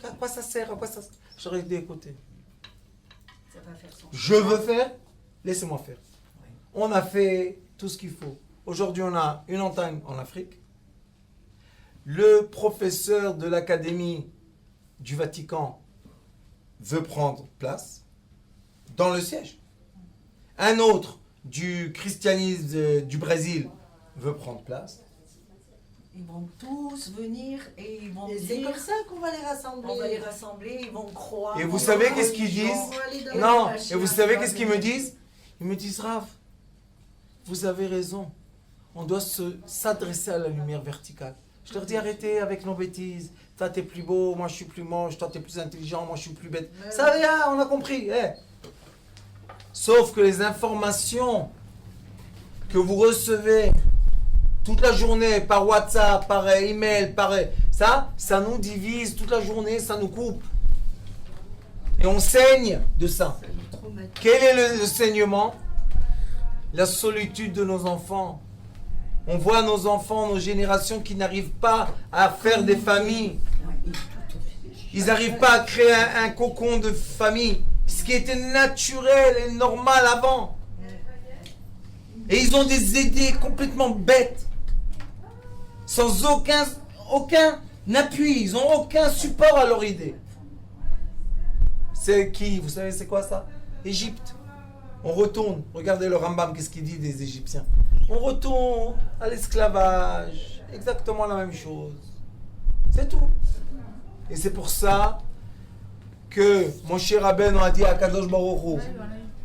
À quoi ça sert? À quoi ça sert? J'aurais dit, écoutez, Ça va faire son je veux faire, laissez-moi faire. On a fait tout ce qu'il faut. Aujourd'hui, on a une antenne en Afrique. Le professeur de l'Académie du Vatican veut prendre place dans le siège. Un autre du christianisme du Brésil veut prendre place. Ils vont tous venir et ils vont Et c'est dire, comme ça qu'on va les rassembler. on va les rassembler, ils vont croire. Et vous en savez leur qu'est-ce qu'ils religion. disent? On va aller dans Non, la et vous chair, savez la qu'est-ce qu'ils me vie. disent? Ils me disent, Raph, vous avez raison. On doit s'adresser à la lumière verticale. Je leur dis arrêtez avec nos bêtises. Toi t'es plus beau, moi je suis plus moche, toi t'es plus intelligent, moi je suis plus bête. Ça vient, on a compris. Sauf que les informations que vous recevez toute la journée par WhatsApp, par email, ça nous divise toute la journée, ça nous coupe. Et on saigne de ça. Quel est le saignement? La solitude de nos enfants. On voit nos enfants, nos générations qui n'arrivent pas à faire des familles. Ils n'arrivent pas à créer un cocon de famille. Ce qui était naturel et normal avant. Et ils ont des idées complètement bêtes. Sans aucun appui. Ils n'ont aucun support à leur idée. C'est qui? Vous savez c'est quoi ça? Égypte. On retourne. Regardez le Rambam, qu'est-ce qu'il dit des Égyptiens. On retourne à l'esclavage. Exactement la même chose. C'est tout. Et c'est pour ça que mon cher Rabbeinu a dit à Kadosh Baruch Hu,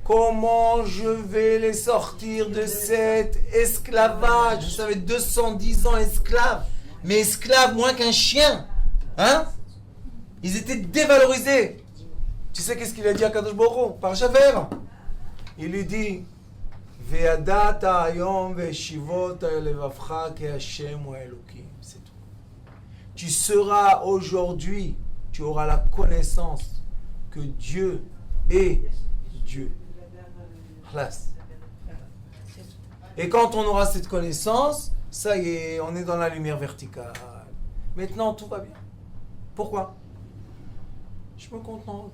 comment je vais les sortir de cet esclavage? Vous savez, 210 ans esclaves. Mais esclaves moins qu'un chien. Hein? Ils étaient dévalorisés. Tu sais qu'est-ce qu'il a dit à Kadosh Baruch Hu? Par Javer. Il lui dit, Ve'adata hayom ve'shivota elevavcha ke Hashem wa Elokim. C'est tout. Tu seras aujourd'hui, tu auras la connaissance que Dieu est Dieu. Khlas. Et quand on aura cette connaissance, ça y est, on est dans la lumière verticale. Maintenant, tout va bien. Pourquoi? Je me contente.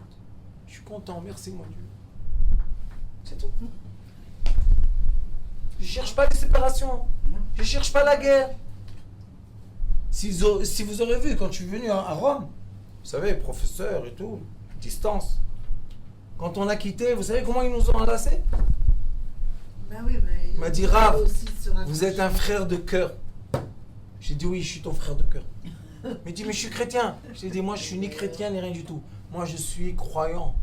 Je suis content, merci mon Dieu. C'est tout. Je ne cherche pas les séparations. Je ne cherche pas la guerre. Si vous aurez vu, quand je suis venu à Rome, vous savez, professeur et tout, distance. Quand on a quitté, vous savez comment ils nous ont enlacés? Il m'a dit, Rav, vous êtes un frère de cœur. J'ai dit, oui, je suis ton frère de cœur. Il m'a dit, mais je suis chrétien. J'ai dit, moi, je suis ni chrétien ni rien du tout. Moi, je suis croyant.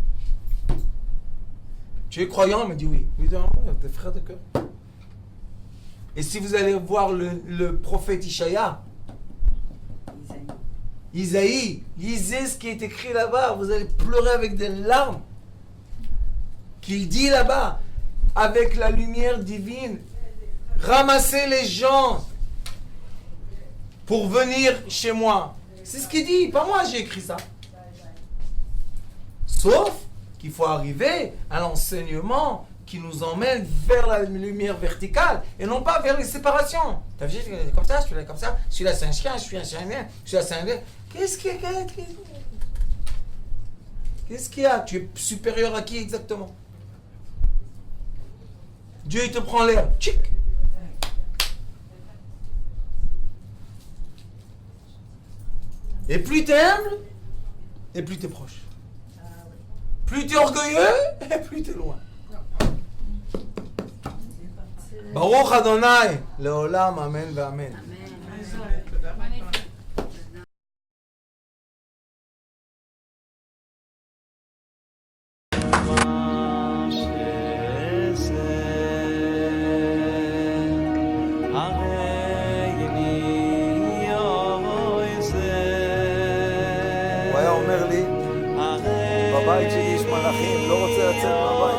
Tu es croyant? Il m'a dit, oui. Il m'a dit, t'es frère de cœur. Et si vous allez voir le prophète Isaïe, lisez ce qui est écrit là-bas, vous allez pleurer avec des larmes. Qu'il dit là-bas, avec la lumière divine, ramassez les gens pour venir chez moi. C'est ce qu'il dit, pas moi j'ai écrit ça. Sauf qu'il faut arriver à l'enseignement qui nous emmène vers la lumière verticale et non pas vers les séparations. T'as vu, comme ça, celui-là comme ça, celui-là c'est un chien, je suis un chien, celui-là c'est un gars. Qu'est-ce qu'il y a? Tu es supérieur à qui exactement? Dieu il te prend l'air. Tchic. Et plus t'es humble, et plus t'es proche. Plus t'es orgueilleux, et plus t'es loin. Baruch Adonai, Leolam, Amen, Amen. הוא היה אומר לי, בבית שלי יש מלאכים, לא רוצה לצאת מהבית.